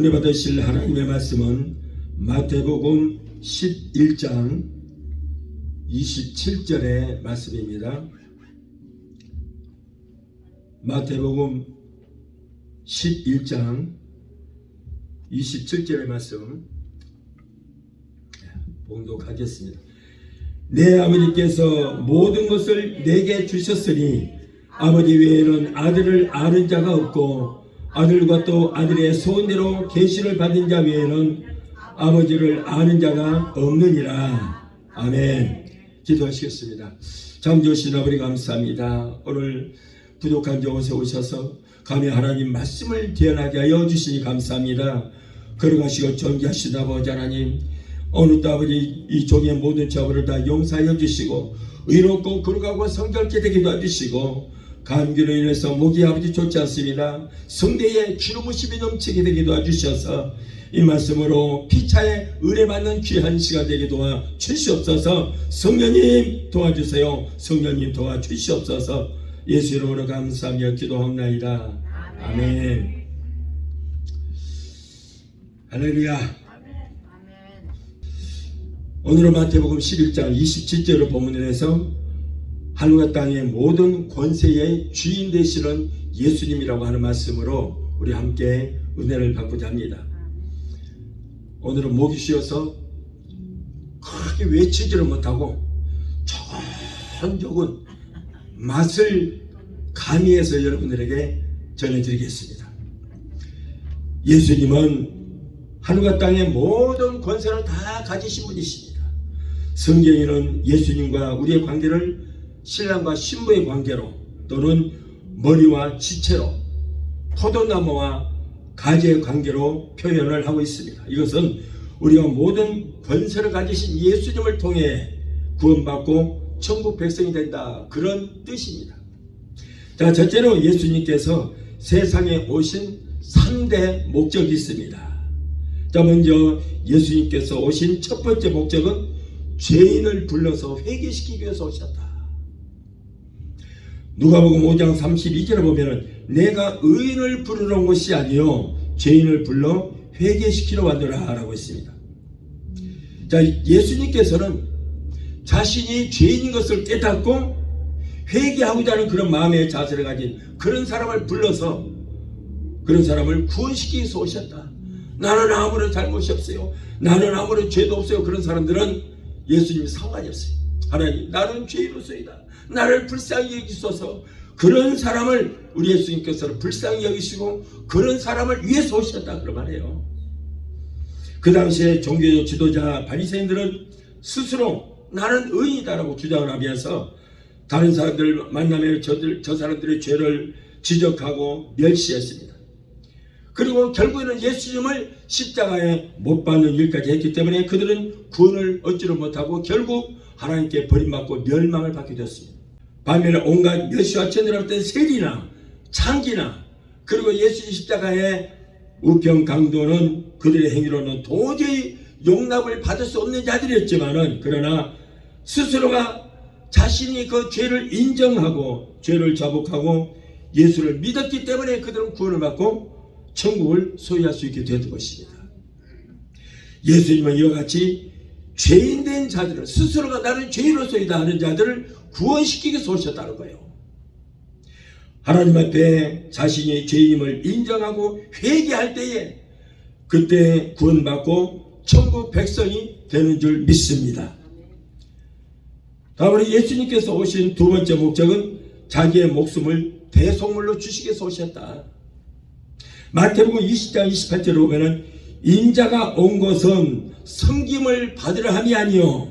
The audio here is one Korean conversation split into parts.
은혜 받으실 하나님의 말씀은 마태복음 11장 27절의 말씀입니다. 마태복음 11장 27절의 말씀 봉독하겠습니다. 내 아버지께서 모든 것을 내게 주셨으니 아버지 외에는 아들을 아는 자가 없고 아들과 또 아들의 소원대로 계시를 받은 자 외에는 아버지를 아는 자가 없느니라. 아멘. 기도하시겠습니다. 참 좋으신 아버지 감사합니다. 오늘 부족한 곳에 오셔서 감히 하나님 말씀을 대언하게 하여 주시니 감사합니다. 걸어가시고 존귀하신 아버지 하나님, 오늘도 아버지 이 종의 모든 죄를 다 용서하여 주시고 의롭고 거룩하고 성결케 되게 도와주시고 감기로 인해서 목이 아버지 좋지 않습니다. 성대에 기름부심이 넘치게 되게 도와주셔서 이 말씀으로 피차에 은혜받는 귀한 시간 되게 도와주시옵소서. 성령님 도와주세요. 성령님 도와주시옵소서. 예수 이름으로 감사하며 기도합나이다. 아멘. 할렐루야. 오늘은 마태복음 11장 27절을 본문을 해서 하늘과 땅의 모든 권세의 주인 되시는 예수님이라고 하는 말씀으로 우리 함께 은혜를 받고자 합니다. 오늘은 목이 쉬어서 크게 외치지를 못하고 조곤조곤 맛을 가미해서 여러분들에게 전해드리겠습니다. 예수님은 하늘과 땅의 모든 권세를 다 가지신 분이십니다. 성경에는 예수님과 우리의 관계를 신랑과 신부의 관계로 또는 머리와 지체로 포도나무와 가지의 관계로 표현을 하고 있습니다. 이것은 우리가 모든 권세를 가지신 예수님을 통해 구원받고 천국 백성이 된다, 그런 뜻입니다. 자, 첫째로 예수님께서 세상에 오신 3대 목적이 있습니다. 자, 먼저 예수님께서 오신 첫 번째 목적은 죄인을 불러서 회개시키기 위해서 오셨다. 누가복음 5장 32절에 보면은 내가 의인을 부르러 온 것이 아니요 죄인을 불러 회개시키러 왔노라 라고 했습니다. 자, 예수님께서는 자신이 죄인인 것을 깨닫고 회개하고자 하는 그런 마음의 자세를 가진 그런 사람을 불러서 그런 사람을 구원시키기 위해서 오셨다. 나는 아무런 잘못이 없어요. 나는 아무런 죄도 없어요. 그런 사람들은 예수님이 상관이 없어요. 하나님, 나는 죄인으로서이다. 나를 불쌍히 여기소서. 그런 사람을 우리 예수님께서는 불쌍히 여기시고 그런 사람을 위해서 오셨다 그런 말이에요. 그 당시에 종교 지도자 바리새인들은 스스로 나는 의인이다라고 주장을 하면서 다른 사람들 만나면 저 사람들의 죄를 지적하고 멸시했습니다. 그리고 결국에는 예수님을 십자가에 못 박는 일까지 했기 때문에 그들은 구원을 얻지를 못하고 결국 하나님께 버림받고 멸망을 받게 되었습니다. 반면에 온갖 멸시와 천대를 받던 세리나 창기나 그리고 예수님 십자가의 우평 강도는 그들의 행위로는 도저히 용납을 받을 수 없는 자들이었지만은 그러나 스스로가 자신이 그 죄를 인정하고 죄를 자복하고 예수를 믿었기 때문에 그들은 구원을 받고 천국을 소유할 수 있게 되었던 것입니다. 예수님은 이와 같이 죄인된 자들을 스스로가 나는 죄인으로서이다 하는 자들을 구원시키기 위해서 오셨다는 거예요. 하나님 앞에 자신의 죄임을 인정하고 회개할 때에 그때 구원받고 천국 백성이 되는 줄 믿습니다. 다음으로 예수님께서 오신 두 번째 목적은 자기의 목숨을 대속물로 주시기 위해서 오셨다. 마태복음 20장 28절에 보면은 인자가 온 것은 섬김을 받으려 함이 아니요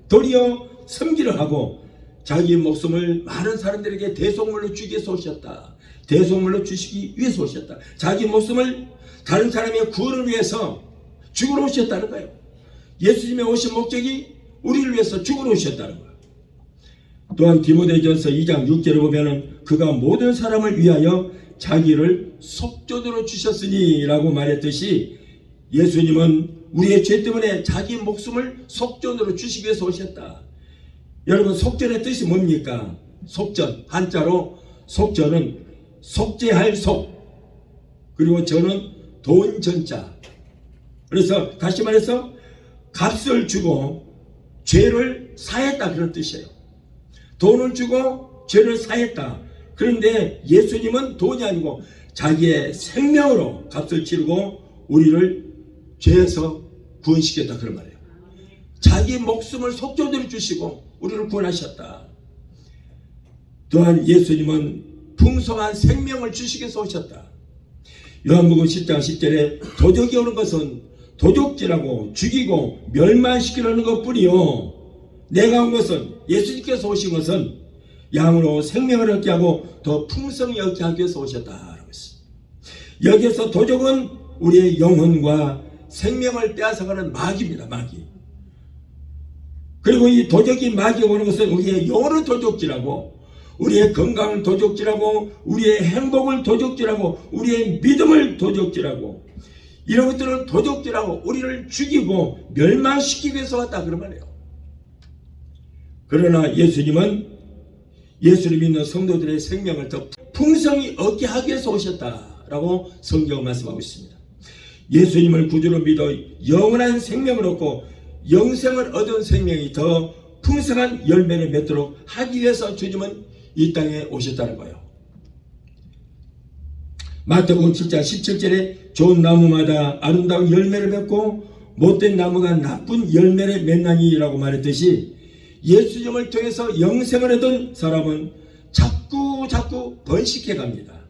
도리어 섬기려 하고 자기의 목숨을 많은 사람들에게 대속물로 주기 위해서 오셨다. 대속물로 주시기 위해서 오셨다. 자기 목숨을 다른 사람의 구원을 위해서 죽으러 오셨다는 거예요. 예수님의 오신 목적이 우리를 위해서 죽으러 오셨다는 거예요. 또한 디모데전서 2장 6절에 보면은 그가 모든 사람을 위하여 자기를 속전으로 주셨으니 라고 말했듯이 예수님은 우리의 죄 때문에 자기 목숨을 속전으로 주시기 위해서 오셨다. 여러분, 속전의 뜻이 뭡니까? 속전, 한자로 속전은 속죄할 속, 그리고 저는 돈 전자. 그래서 다시 말해서 값을 주고 죄를 사했다 그런 뜻이에요. 돈을 주고 죄를 사했다. 그런데 예수님은 돈이 아니고 자기의 생명으로 값을 치르고 우리를 죄에서 구원시켰다 그런 말이에요. 자기 목숨을 속죄되어 주시고 우리를 구원하셨다. 또한 예수님은 풍성한 생명을 주시기 위해서 오셨다. 요한복음 10장 10절에 도적이 오는 것은 도적질하고 죽이고 멸망시키려는 것뿐이요, 내가 온 것은, 예수님께서 오신 것은 양으로 생명을 얻게 하고 더 풍성히 얻게 하기 위해서 오셨다라고 했습니다. 여기에서 도적은 우리의 영혼과 생명을 빼앗아가는 마귀입니다. 마귀. 그리고 이 도적이 마귀가 오는 것은 우리의 영혼을 도적질하고 우리의 건강을 도적질하고 우리의 행복을 도적질하고 우리의 믿음을 도적질하고 이런 것들을 도적질하고 우리를 죽이고 멸망시키기 위해서 왔다 그런 말이에요. 그러나 예수님은 예수를 믿는 성도들의 생명을 더 풍성히 얻게 하기 위해서 오셨다라고 성경은 말씀하고 있습니다. 예수님을 구주로 믿어 영원한 생명을 얻고 영생을 얻은 생명이 더 풍성한 열매를 맺도록 하기 위해서 주님은 이 땅에 오셨다는 거예요. 마태복음 7장 17절에 좋은 나무마다 아름다운 열매를 맺고 못된 나무가 나쁜 열매를 맺나니라고 말했듯이 예수님을 통해서 영생을 얻은 사람은 자꾸 번식해 갑니다.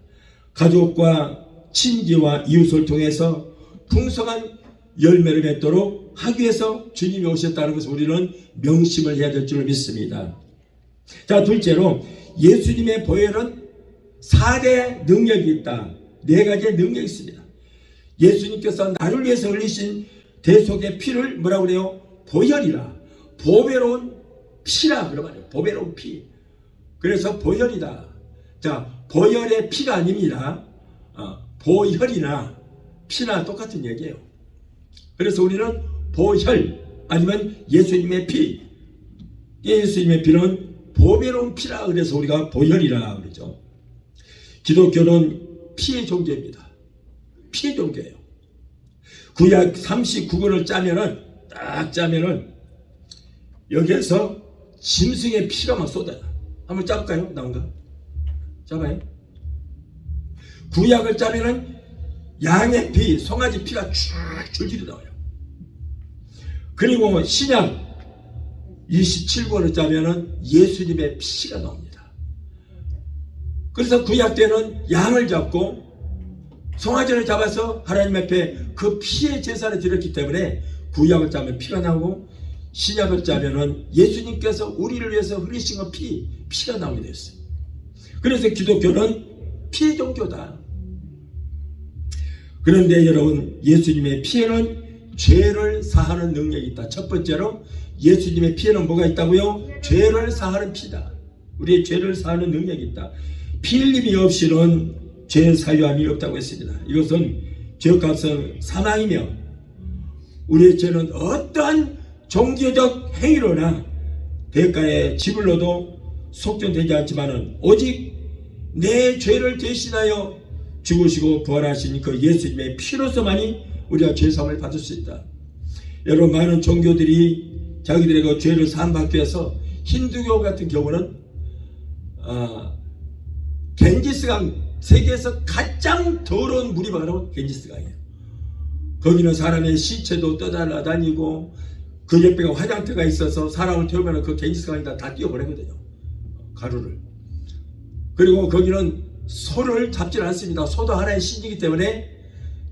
가족과 친지와 이웃을 통해서 풍성한 열매를 맺도록 하기 위해서 주님이 오셨다는 것을 우리는 명심을 해야 될 줄 믿습니다. 자, 둘째로 예수님의 보혈은 4대 능력이 있다. 4가지의 능력이 있습니다. 예수님께서 나를 위해서 흘리신 대속의 피를 뭐라고 그래요? 보혈이라. 보배로운 피라 그런 말이에요. 보배로운 피. 그래서 보혈이다. 자, 보혈의 피가 아닙니다. 보혈이나 피나 똑같은 얘기예요. 그래서 우리는 보혈 아니면 예수님의 피, 예수님의 피는 보배로운 피라 그래서 우리가 보혈이라 그러죠. 기독교는 피의 종교입니다. 피의 종교예요. 구약 39권을 딱 짜면은 여기에서 짐승의 피가 막 쏟아요. 한번 짜볼까요? 나온가? 짜봐요. 구약을 짜면은 양의 피, 송아지 피가 쫙 줄줄이 나와요. 그리고 신약 27권을 짜면은 예수님의 피가 나옵니다. 그래서 구약 때는 양을 잡고 송아지를 잡아서 하나님 앞에 그 피의 제사를 드렸기 때문에 구약을 짜면 피가 나오고 신약을 짜면은 예수님께서 우리를 위해서 흘리신 그 피가 나오게 됐어요. 그래서 기독교는 피의 종교다. 그런데 여러분, 예수님의 피에는 죄를 사하는 능력이 있다. 첫 번째로 예수님의 피에는 뭐가 있다고요? 죄를 사하는 피다. 우리의 죄를 사하는 능력이 있다. 피 흘림이 없이는 죄 사유함이 없다고 했습니다. 이것은 죄값은 사망이며 우리의 죄는 어떠한 종교적 행위로나 대가에 지불로도 속전되지 않지만은 오직 내 죄를 대신하여 죽으시고 부활하신 그 예수님의 피로서만이 우리가 죄사함을 받을 수 있다. 여러분, 많은 종교들이 자기들의 그 죄를 사함받기 위해서 힌두교 같은 경우는 겐지스강, 세계에서 가장 더러운 물이 바로 겐지스강이에요. 거기는 사람의 시체도 떠달라다니고 그 옆에 화장터가 있어서 사람을 태우면 그 겐지스강에다 다 띄워버리거든요. 가루를. 그리고 거기는 소를 잡지는 않습니다. 소도 하나의 신이기 때문에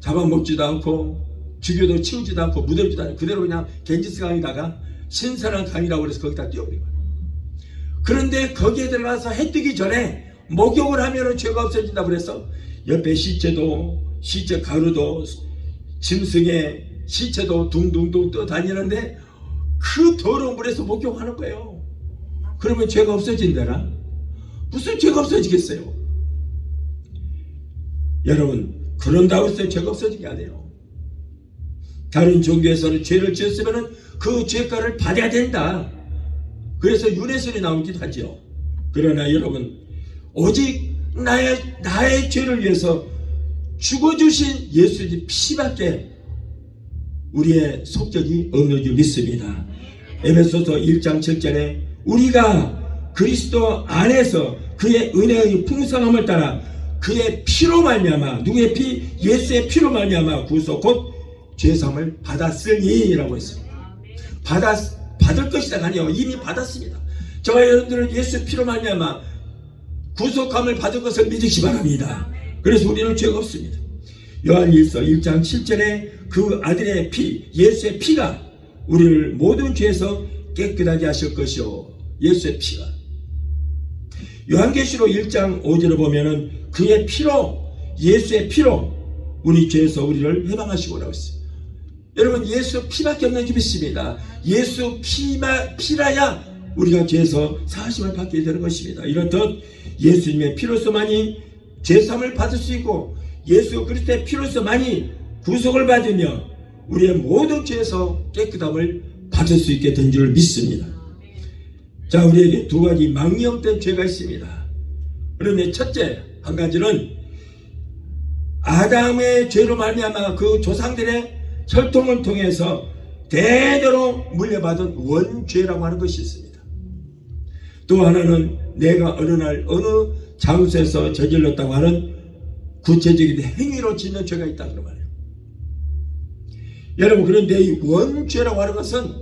잡아먹지도 않고 죽여도 치우지도 않고 묻어지도 않고 그대로 그냥 겐지스강에다가 신선한 강이라고 해서 거기다 띄워버린 거예요. 그런데 거기에 들어가서 해 뜨기 전에 목욕을 하면 죄가 없어진다고 그래서 옆에 시체 가루도 짐승의 시체도 둥둥둥 떠다니는데 그 더러운 물에서 목욕하는 거예요. 그러면 죄가 없어진다나? 무슨 죄가 없어지겠어요? 여러분, 그런다고 해서 죄가 없어지게 안 해요. 다른 종교에서는 죄를 지었으면 그 죄가를 받아야 된다. 그래서 윤회설이 나오기도 하죠. 그러나 여러분, 오직 나의 죄를 위해서 죽어주신 예수님 피밖에 우리의 속적이 없는 줄 믿습니다. 에베소서 1장 7절에 우리가 그리스도 안에서 그의 은혜의 풍성함을 따라 그의 피로 말미암아, 누구의 피? 예수의 피로 말미암아 구속 곧 죄사함을 받았으니 라고 했습니다. 받을 것이다 아니요, 이미 받았습니다. 저와 여러분들은 예수의 피로 말미암아 구속함을 받은 것을 믿으시 바랍니다. 그래서 우리는 죄가 없습니다. 요한일서 1장 7절에 그 아들의 피, 예수의 피가 우리를 모든 죄에서 깨끗하게 하실 것이요, 예수의 피가. 요한계시록 1장 5절에 보면은 그의 피로, 예수의 피로 우리 죄에서 우리를 해방하시고라고 했어요. 여러분, 예수 피밖에 없는 줄 믿습니다. 예수 피라야 우리가 죄에서 사하심을 받게 되는 것입니다. 이렇듯 예수님의 피로서만이 죄사함을 받을 수 있고 예수 그리스도의 피로서만이 구속을 받으며 우리의 모든 죄에서 깨끗함을 받을 수 있게 된 줄 믿습니다. 자, 우리에게 두 가지 망령된 죄가 있습니다. 그런데 첫째 한 가지는 아담의 죄로 말미암아 그 조상들의 혈통을 통해서 대대로 물려받은 원죄라고 하는 것이 있습니다. 또 하나는 내가 어느 날 어느 장소에서 저질렀다고 하는 구체적인 행위로 짓는 죄가 있다 그런 말이에요. 여러분, 그런데 이 원죄라고 하는 것은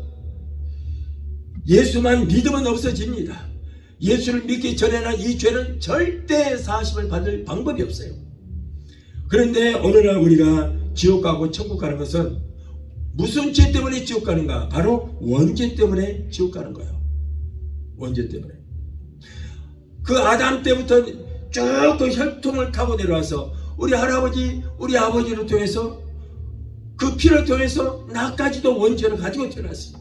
예수만 믿으면 없어집니다. 예수를 믿기 전에는 이 죄는 절대 사하심을 받을 방법이 없어요. 그런데 어느 날 우리가 지옥 가고 천국 가는 것은 무슨 죄 때문에 지옥 가는가? 바로 원죄 때문에 지옥 가는 거예요. 원죄 때문에. 그 아담 때부터 쭉 그 혈통을 타고 내려와서 우리 할아버지, 우리 아버지를 통해서 그 피를 통해서 나까지도 원죄를 가지고 태어났습니다.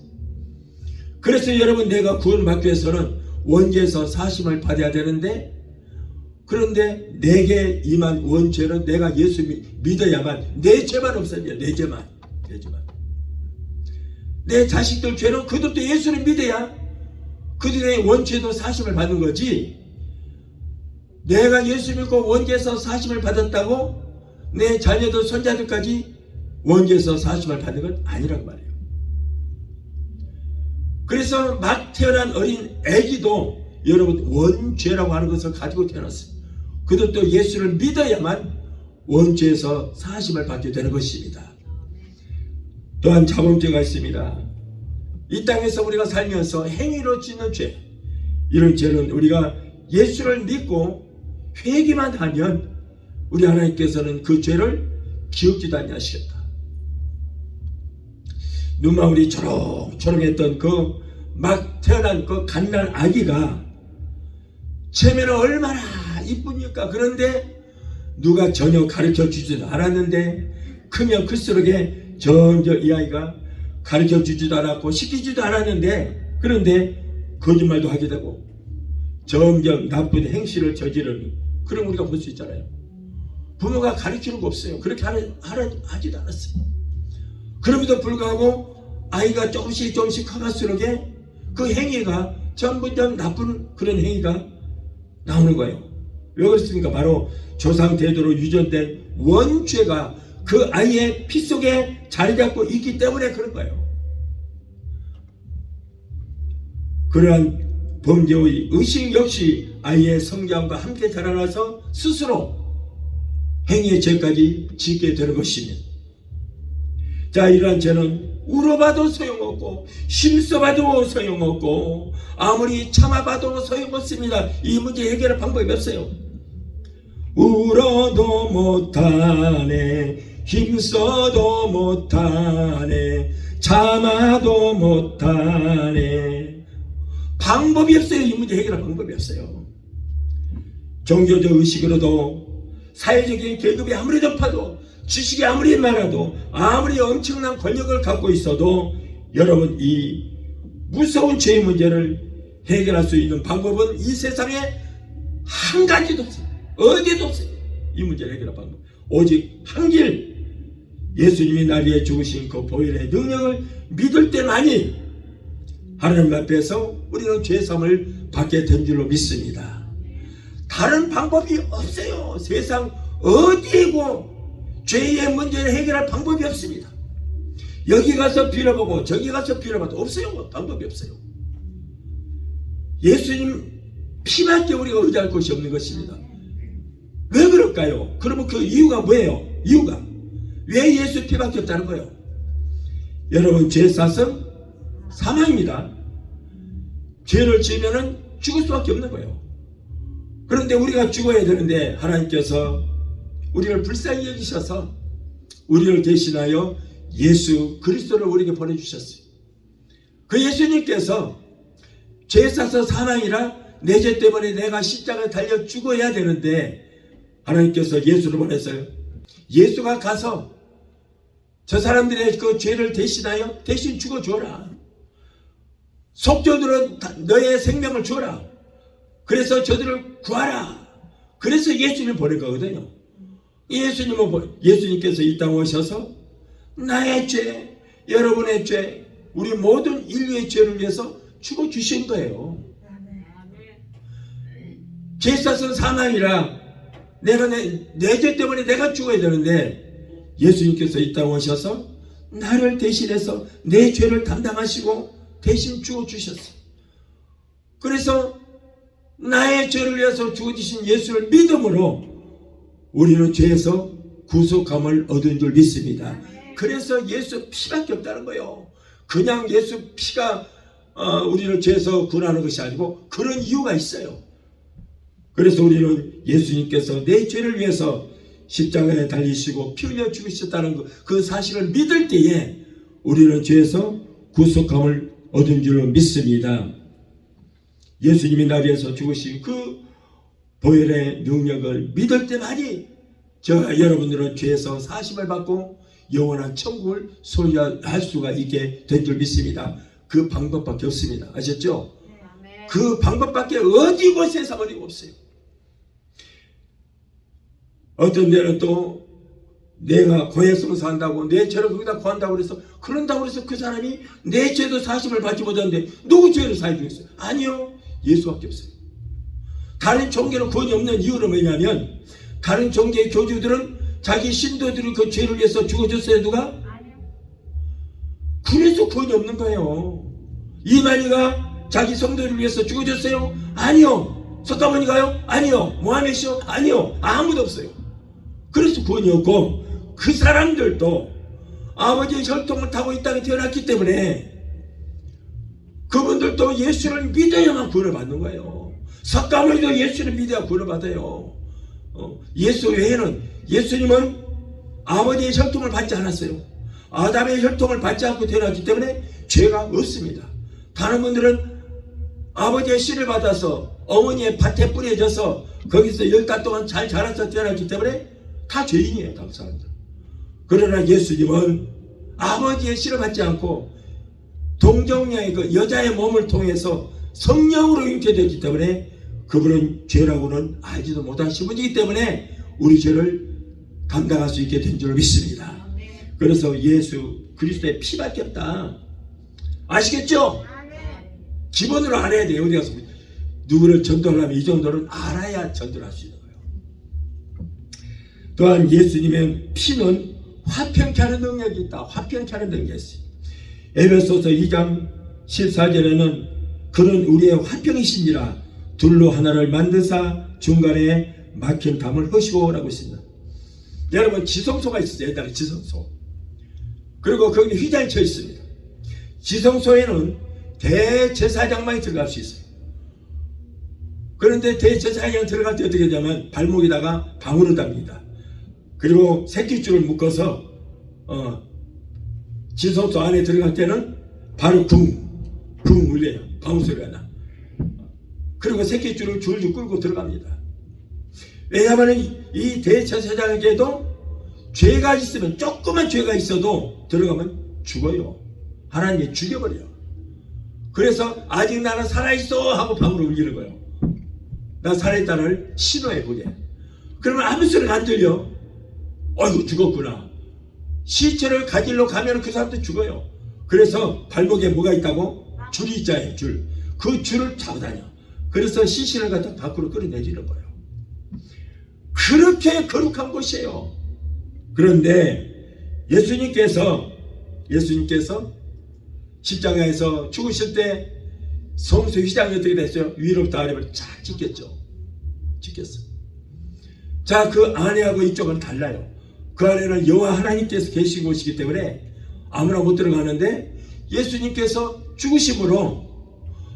그래서 여러분, 내가 구원받기 위해서는 원죄에서 사심을 받아야 되는데, 그런데 내게 임한 원죄는 내가 예수 믿어야만, 내 죄만 없어져요. 내 죄만. 내 자식들 죄는 그들도 예수를 믿어야 그들의 원죄도 사심을 받는 거지, 내가 예수 믿고 원죄에서 사심을 받았다고 내 자녀들 손자들까지 원죄에서 사심을 받는 건 아니란 말이에요. 그래서 막 태어난 어린 아기도 여러분 원죄라고 하는 것을 가지고 태어났어요. 그들도 예수를 믿어야만 원죄에서 사심을 받게 되는 것입니다. 또한 자범죄가 있습니다. 이 땅에서 우리가 살면서 행위로 짓는 죄, 이런 죄는 우리가 예수를 믿고 회개만 하면 우리 하나님께서는 그 죄를 기억지도 아니하시겠다. 눈망울이 초롱초롱했던 그 막 태어난 그 갓난 아기가 처음에는 얼마나 이쁘니까. 그런데 누가 전혀 가르쳐 주지도 않았는데 크면 클수록 점점 이 아이가 가르쳐 주지도 않았고 시키지도 않았는데, 그런데 거짓말도 하게 되고 점점 나쁜 행실을 저지르는 그런 우리가 볼 수 있잖아요. 부모가 가르치는 거 없어요. 그렇게 하지도 않았어요. 그럼에도 불구하고 아이가 조금씩 커갈수록 그 행위가 전부 다 나쁜 그런 행위가 나오는 거예요. 왜 그렇습니까? 바로 조상 대대로 유전된 원죄가 그 아이의 피 속에 자리 잡고 있기 때문에 그런 거예요. 그러한 범죄의 의식 역시 아이의 성장과 함께 자라나서 스스로 행위의 죄까지 짓게 되는 것입니다. 자, 이러한 죄는 울어봐도 소용없고 심써봐도 소용없고 아무리 참아봐도 소용없습니다. 이 문제 해결할 방법이 없어요. 울어도 못하네, 힘써도 못하네, 참아도 못하네. 방법이 없어요. 이 문제 해결할 방법이 없어요. 종교적 의식으로도 사회적인 계급이 아무리 높아도 지식이 아무리 많아도 아무리 엄청난 권력을 갖고 있어도 여러분, 이 무서운 죄의 문제를 해결할 수 있는 방법은 이 세상에 한 가지도 없어요. 어디도 없어요. 이 문제를 해결할 방법 오직 한 길, 예수님이 날 위해 죽으신 그 보혈의 능력을 믿을 때만이 하나님 앞에서 우리는 죄사함을 받게 된 줄로 믿습니다. 다른 방법이 없어요. 세상 어디에고 죄의 문제를 해결할 방법이 없습니다. 여기 가서 빌어보고 저기 가서 빌어봐도 없어요. 방법이 없어요. 예수님 피밖에 우리가 의지할 곳이 없는 것입니다. 왜 그럴까요? 그러면 그 이유가 뭐예요? 이유가 왜 예수 피밖에 없다는 거예요? 여러분, 죄 탓은 사망입니다. 죄를 지으면 죽을 수밖에 없는 거예요. 그런데 우리가 죽어야 되는데 하나님께서 우리를 불쌍히 여기셔서 우리를 대신하여 예수 그리스도를 우리에게 보내주셨어요. 그 예수님께서 죄 탓은 사망이라 내 죄 때문에 내가 십자가에 달려 죽어야 되는데 하나님께서 예수를 보냈어요. 예수가 가서 저 사람들의 그 죄를 대신하여 대신 죽어줘라. 속죄들은 너의 생명을 줘라. 그래서 저들을 구하라. 그래서 예수님을 보낸 거거든요. 예수님께서 이 땅에 오셔서 나의 죄, 여러분의 죄, 우리 모든 인류의 죄를 위해서 죽어주신 거예요. 죄 탓은 사망이라 내가 내 죄 때문에 내가 죽어야 되는데 예수님께서 이 땅에 오셔서 나를 대신해서 내 죄를 담당하시고 대신 죽어주셨어요. 그래서 나의 죄를 위해서 죽어주신 예수를 믿음으로 우리는 죄에서 구속함을 얻은 줄 믿습니다. 그래서 예수 피밖에 없다는 거예요. 그냥 예수 피가 우리를 죄에서 구원하는 것이 아니고 그런 이유가 있어요. 그래서 우리는 예수님께서 내 죄를 위해서 십자가에 달리시고 피 흘려 죽으셨다는 그 사실을 믿을 때에 우리는 죄에서 구속함을 얻은 줄 믿습니다. 예수님이 나를 위해서 죽으신 그 보혈의 능력을 믿을 때만이 여러분들은 죄에서 사심을 받고 영원한 천국을 소유할 수가 있게 된 줄 믿습니다. 그 방법밖에 없습니다. 아셨죠? 그 방법밖에 어디 곳에서 어디 없어요. 어떤 데는 또 내가 고해성사 한다고 내 죄를 거기다 구한다고 그래서 그런다고 해서 그 사람이 내 죄도 사심을 받지 못하는데 누구 죄를 사해 주겠어요? 아니요. 예수밖에 없어요. 다른 종교는 구원이 없는 이유는 뭐냐면 다른 종교의 교주들은 자기 신도들이 그 죄를 위해서 죽어줬어요. 누가? 그래서 구원이 없는 거예요. 이만희가 자기 성도를 위해서 죽어줬어요? 아니요. 석가모니가요? 아니요. 모하메시요? 아니요. 아무도 없어요. 그래서 구원이 없고 그 사람들도 아버지의 혈통을 타고 이 땅에 태어났기 때문에 그분들도 예수를 믿어야만 구원을 받는 거예요. 석가모니도 예수를 믿어야 구원을 받아요. 예수 외에는 예수님은 아버지의 혈통을 받지 않았어요. 아담의 혈통을 받지 않고 태어났기 때문에 죄가 없습니다. 다른 분들은 아버지의 씨를 받아서 어머니의 밭에 뿌려져서 거기서 10달 동안 잘 자라서 태어났기 때문에 다 죄인이에요. 다른 사람들. 그러나 예수님은 아버지의 씨를 받지 않고 동정녀의 그 여자의 몸을 통해서 성령으로 잉태되기 때문에 그분은 죄라고는 알지도 못하신 분이기 때문에 우리 죄를 감당할 수 있게 된 줄 믿습니다. 그래서 예수 그리스도의 피밖에 없다. 아시겠죠? 기본으로 알아야 돼요. 어디 가서 누구를 전도하려면 이 정도는 알아야 전도를 할 수 있는 거예요. 또한 예수님의 피는 화평케 하는 능력이 있다. 화평케 하는 능력이 있어요. 에베소서 2장 14절에는 그는 우리의 화평이시니라 둘로 하나를 만드사 중간에 막힌 담을 허시고 라고 있습니다. 여러분 지성소가 있어요. 옛날에 지성소. 그리고 거기는 휘장이 쳐 있습니다. 지성소에는 대제사장만이 들어갈 수 있어요. 그런데 대제사장이 들어갈 때 어떻게 하냐면 발목에다가 방울을 답니다. 그리고 새끼줄을 묶어서 지성소 안에 들어갈 때는 바로 쿵 울려요. 방울 소리가 나. 그리고 새끼줄을 줄줄 끌고 들어갑니다. 왜냐하면 이 대제사장에게도 죄가 있으면 조그만 죄가 있어도 들어가면 죽어요. 하나님이 죽여버려요. 그래서 아직 나는 살아있어 하고 방울을 울리는 거예요. 나 살아있다를 신호해보게. 그러면 아무 소리가 안 들려. 어이구 죽었구나. 시체를 가지러 가면 그 사람도 죽어요. 그래서 발목에 뭐가 있다고? 줄이 있잖아요. 줄. 그 줄을 잡아다녀. 그래서 시신을 갖다 밖으로 끌어내리는 거예요. 그렇게 거룩한 곳이에요. 그런데 예수님께서 십자가에서 죽으실 때 성소 휘장이 어떻게 됐어요? 위로부터 아래로 쫙 찢겼죠. 자, 그 안에하고 이쪽은 달라요. 그 안에는 여호와 하나님께서 계신 곳이기 때문에 아무나 못 들어가는데, 예수님께서 죽으심으로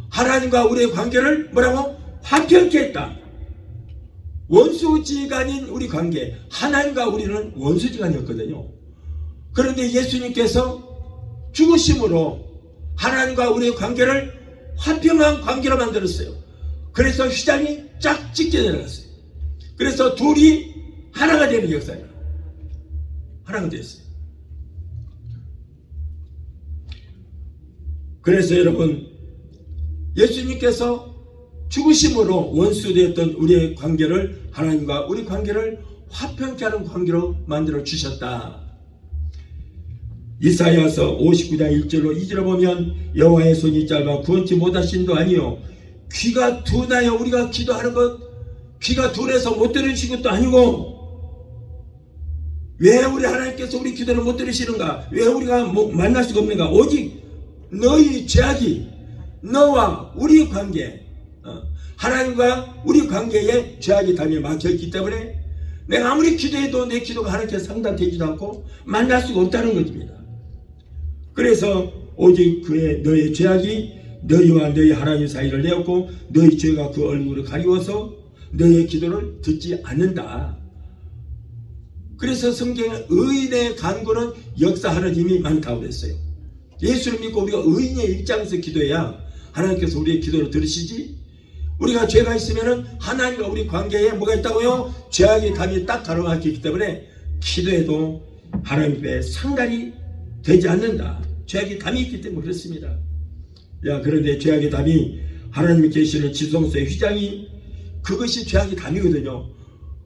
하나님과 우리의 관계를 뭐라고? 화평케 했다. 원수지간인 우리 관계, 하나님과 우리는 원수지간이었거든요. 그런데 예수님께서 죽으심으로 하나님과 우리의 관계를 화평한 관계로 만들었어요. 그래서 휘장이 쫙 찢겨 내려갔어요. 그래서 둘이 하나가 되는 역사예요. 하나가 되었어요. 그래서 여러분, 예수님께서 죽으심으로 원수되었던 우리의 관계를, 하나님과 우리 관계를 화평케 하는 관계로 만들어 주셨다. 이사야서 59장 1절로 2절을 보면, 여호와의 손이 짧아 구원치 못하신도 아니요, 귀가 둔하여 우리가 기도하는 것, 귀가 둔해서 못 들으신 것도 아니고, 왜 우리 하나님께서 우리 기도를 못 들으시는가? 왜 우리가 만날 수가 없는가? 오직 너희 죄악이, 너와 우리 관계, 하나님과 우리 관계에 죄악이 담이 막혀있기 때문에 내가 아무리 기도해도 내 기도가 하나님께 상담되지도 않고 만날 수가 없다는 것입니다. 그래서 오직 너의 죄악이 너희와 너희 하나님 사이를 내었고, 너희 죄가 그 얼굴을 가리워서 너의 기도를 듣지 않는다. 그래서 성경에 의인의 간구는 역사하는 힘이 많다고 그랬어요. 예수를 믿고 우리가 의인의 입장에서 기도해야 하나님께서 우리의 기도를 들으시지, 우리가 죄가 있으면 하나님과 우리 관계에 뭐가 있다고요? 죄악의 담이 딱 가로막히기 때문에 기도해도 하나님께 상달이 되지 않는다. 죄악의 담이 있기 때문에 그렇습니다. 그런데 죄악의 담이 하나님이 계시는 지성소의 휘장이, 그것이 죄악의 담이거든요.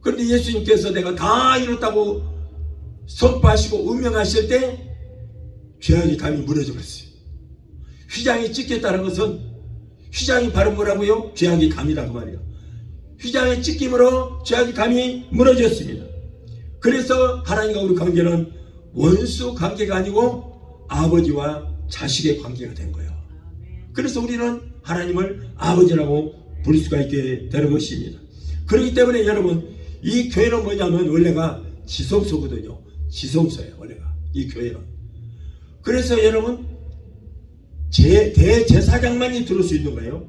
그런데 예수님께서 내가 다 이뤘다고 선포하시고 운명하실 때 죄악의 담이 무너져 버렸어요. 휘장이 찢겼다는 것은, 휘장이 바로 뭐라고요? 죄악의 담이라고 말이에요. 휘장의 찢김으로 죄악의 담이 무너졌습니다. 그래서 하나님과 우리 관계는 원수 관계가 아니고 아버지와 자식의 관계가 된 거예요. 그래서 우리는 하나님을 아버지라고 부를 수가 있게 되는 것입니다. 그렇기 때문에 여러분, 이 교회는 뭐냐면 원래가 지성소거든요. 지성소예요, 원래가 이 교회는. 그래서 여러분, 대제사장만이 들을 수 있는 거예요.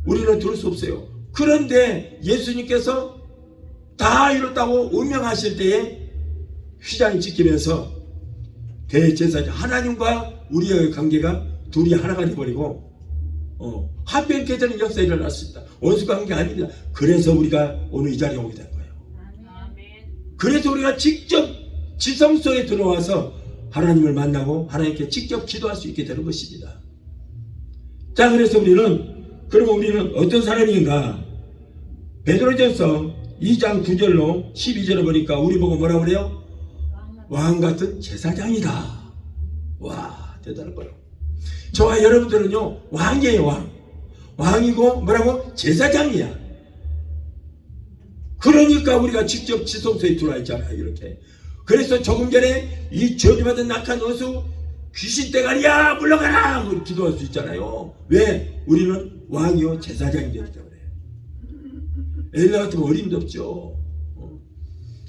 우리는 들을 수 없어요. 그런데 예수님께서 다 이뤘다고 운명하실 때에 휘장이 찢기면서 대제사장, 하나님과 우리의 관계가 둘이 하나가 되어버리고 화평케 되는 역사가 일어났습니다. 원수관계 아닙니다. 그래서 우리가 오늘 이 자리에 오게 된 거예요. 그래서 우리가 직접 지성소에 들어와서 하나님을 만나고 하나님께 직접 기도할 수 있게 되는 것입니다. 자, 그래서 그러면 우리는 어떤 사람인가? 베드로전서 2장 9절로 12절을 보니까 우리 보고 뭐라고 그래요? 왕 같은 제사장이다. 와, 대단한 거예요. 저와 여러분들은요, 왕이에요, 왕. 왕이고 뭐라고? 제사장이야. 그러니까 우리가 직접 지성소에 들어와 있잖아요, 이렇게. 그래서 조금 전에 이 저주받은 낙한 원수 귀신 대가리야 물러가라 기도할 수 있잖아요. 왜? 우리는 왕이요 제사장이 되기 때문에. 엘라 같으면 어림도 없죠.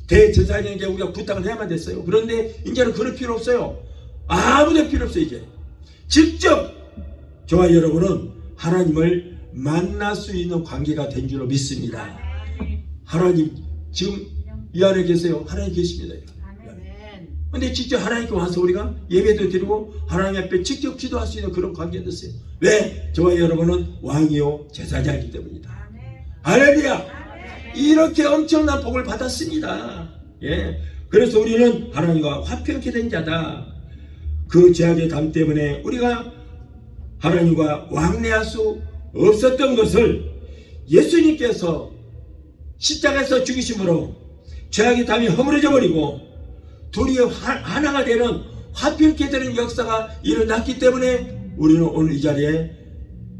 대제사장에게 우리가 부탁을 해야만 됐어요. 그런데 이제는 그럴 필요 없어요. 아무도 필요 없어요. 이제 직접 저와 여러분은 하나님을 만날 수 있는 관계가 된 줄로 믿습니다. 하나님 지금 이 안에 계세요. 하나님 계십니다. 근데 직접 하나님께 와서 우리가 예배도 드리고 하나님 앞에 직접 기도할 수 있는 그런 관계가 됐어요. 왜? 저와 여러분은 왕이요 제사장이기 때문이다. 할렐루야! 이렇게 엄청난 복을 받았습니다. 예. 그래서 우리는 하나님과 화평케 된 자다. 그 죄악의 담 때문에 우리가 하나님과 왕래할 수 없었던 것을 예수님께서 십자가에서 죽이심으로 죄악의 담이 허물어져 버리고 둘이 하나가 되는 화평케 되는 역사가 일어났기 때문에 우리는 오늘 이 자리에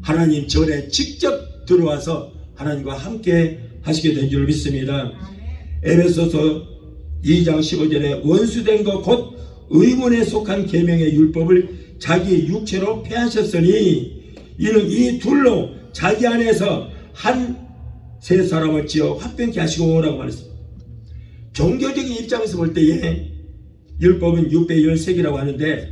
하나님 전에 직접 들어와서 하나님과 함께 하시게 된 줄 믿습니다. 에베소서 2장 15절에 원수된 것 곧 의문에 속한 계명의 율법을 자기 육체로 폐하셨으니 이는 이 둘로 자기 안에서 한 세 사람을 지어 화평케 하시고 라고 말했습니다. 종교적인 입장에서 볼 때에 율법은 613개라고 하는데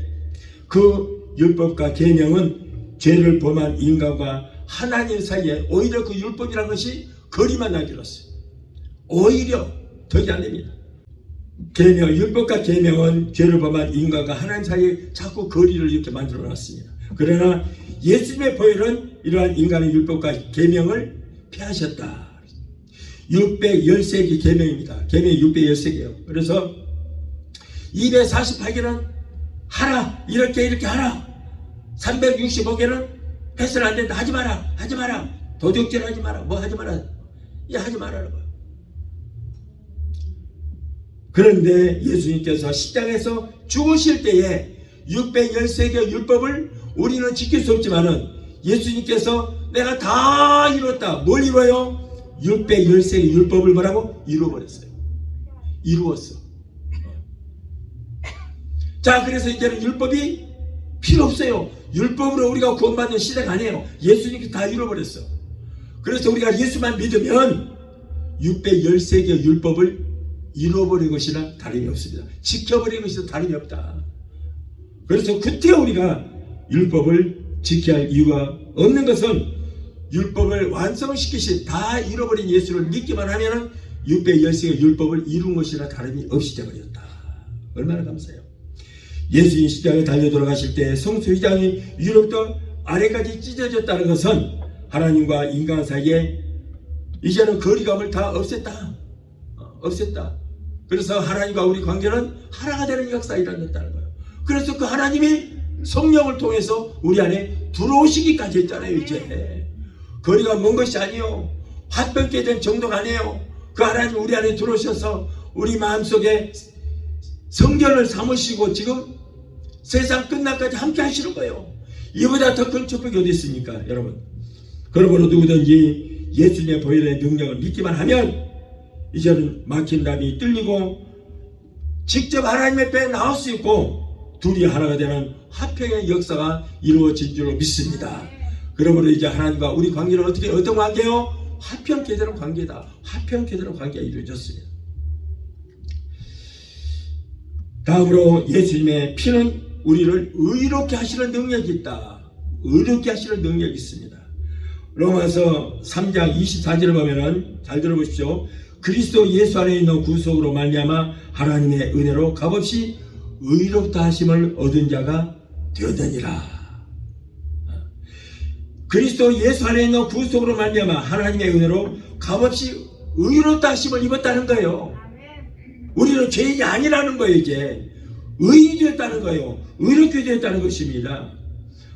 그 율법과 계명은 죄를 범한 인간과 하나님 사이에 오히려 그 율법이라는 것이 거리만 나길었어요. 오히려 덕이 안 됩니다. 계명, 율법과 계명은 죄를 범한 인간과 하나님 사이에 자꾸 거리를 이렇게 만들어 놨습니다. 그러나 예수님의 보혈은 이러한 인간의 율법과 계명을 폐하셨다. 613개 계명입니다. 계명이 613개예요. 그래서 248개는 하라, 이렇게 하라. 365개는 해서는 안 된다. 하지 마라. 도적질 하지 마라. 뭐 하지 마라. 하지 말라는 거예요. 그런데 예수님께서 십자가에서 죽으실 때에 613개 율법을 우리는 지킬 수 없지만은 예수님께서 내가 다 이뤘다. 뭘 이뤄요? 613개 율법을 뭐라고? 이루어버렸어요. 이루었어. 자, 그래서 이제는 율법이 필요 없어요. 율법으로 우리가 구원받는 시대가 아니에요. 예수님께서 다 이루어버렸어. 그래서 우리가 예수만 믿으면 613개 율법을 이루어버린 것이나 다름이 없습니다. 지켜버린 것이나 다름이 없다. 그래서 그때 우리가 율법을 지켜야 할 이유가 없는 것은 율법을 완성시키신 다 잃어버린 예수를 믿기만 하면 613개 율법을 이룬 것이나 다름이 없이 되어버렸다. 얼마나 감사해요. 예수님 십자가에 달려 돌아가실 때 성소휘장이 위로부터 아래까지 찢어졌다는 것은 하나님과 인간 사이에 이제는 거리감을 다 없앴다. 그래서 하나님과 우리 관계는 하나가 되는 역사가 일어났다는 거예요. 그래서 그 하나님이 성령을 통해서 우리 안에 들어오시기까지 했잖아요. 이제 거리가 먼 것이 아니요, 화평케 된 정도가 아니에요. 그 하나님 우리 안에 들어오셔서 우리 마음속에 성전을 삼으시고 지금 세상 끝날까지 함께 하시는 거예요. 이보다 더 큰 축복이 어디 있습니까, 여러분? 그러므로 누구든지 예수님의 보혈의 능력을 믿기만 하면 이제는 막힌 담이 뚫리고 직접 하나님의 배에 나올 수 있고 둘이 하나가 되는 화평의 역사가 이루어진 줄로 믿습니다. 그러므로 이제 하나님과 우리 관계는 어떤 관계요? 화평케 되는 관계다. 화평케 되는 관계가 이루어졌습니다. 다음으로 예수님의 피는 우리를 의롭게 하시는 능력이 있다. 의롭게 하시는 능력이 있습니다. 로마서 3장 24절을 보면은 잘 들어보십시오. 그리스도 예수 안에 있는 구속으로 말미암아 하나님의 은혜로 값없이 의롭다 하심을 얻은 자가 되었느니라. 그리스도 예수 안에 있는 구속으로 말미암아 하나님의 은혜로 값없이 의롭다 하심을 입었다는 거예요. 우리는 죄인이 아니라는 거예요. 이제 의인이 되었다는 거예요. 의롭게 되었다는 것입니다.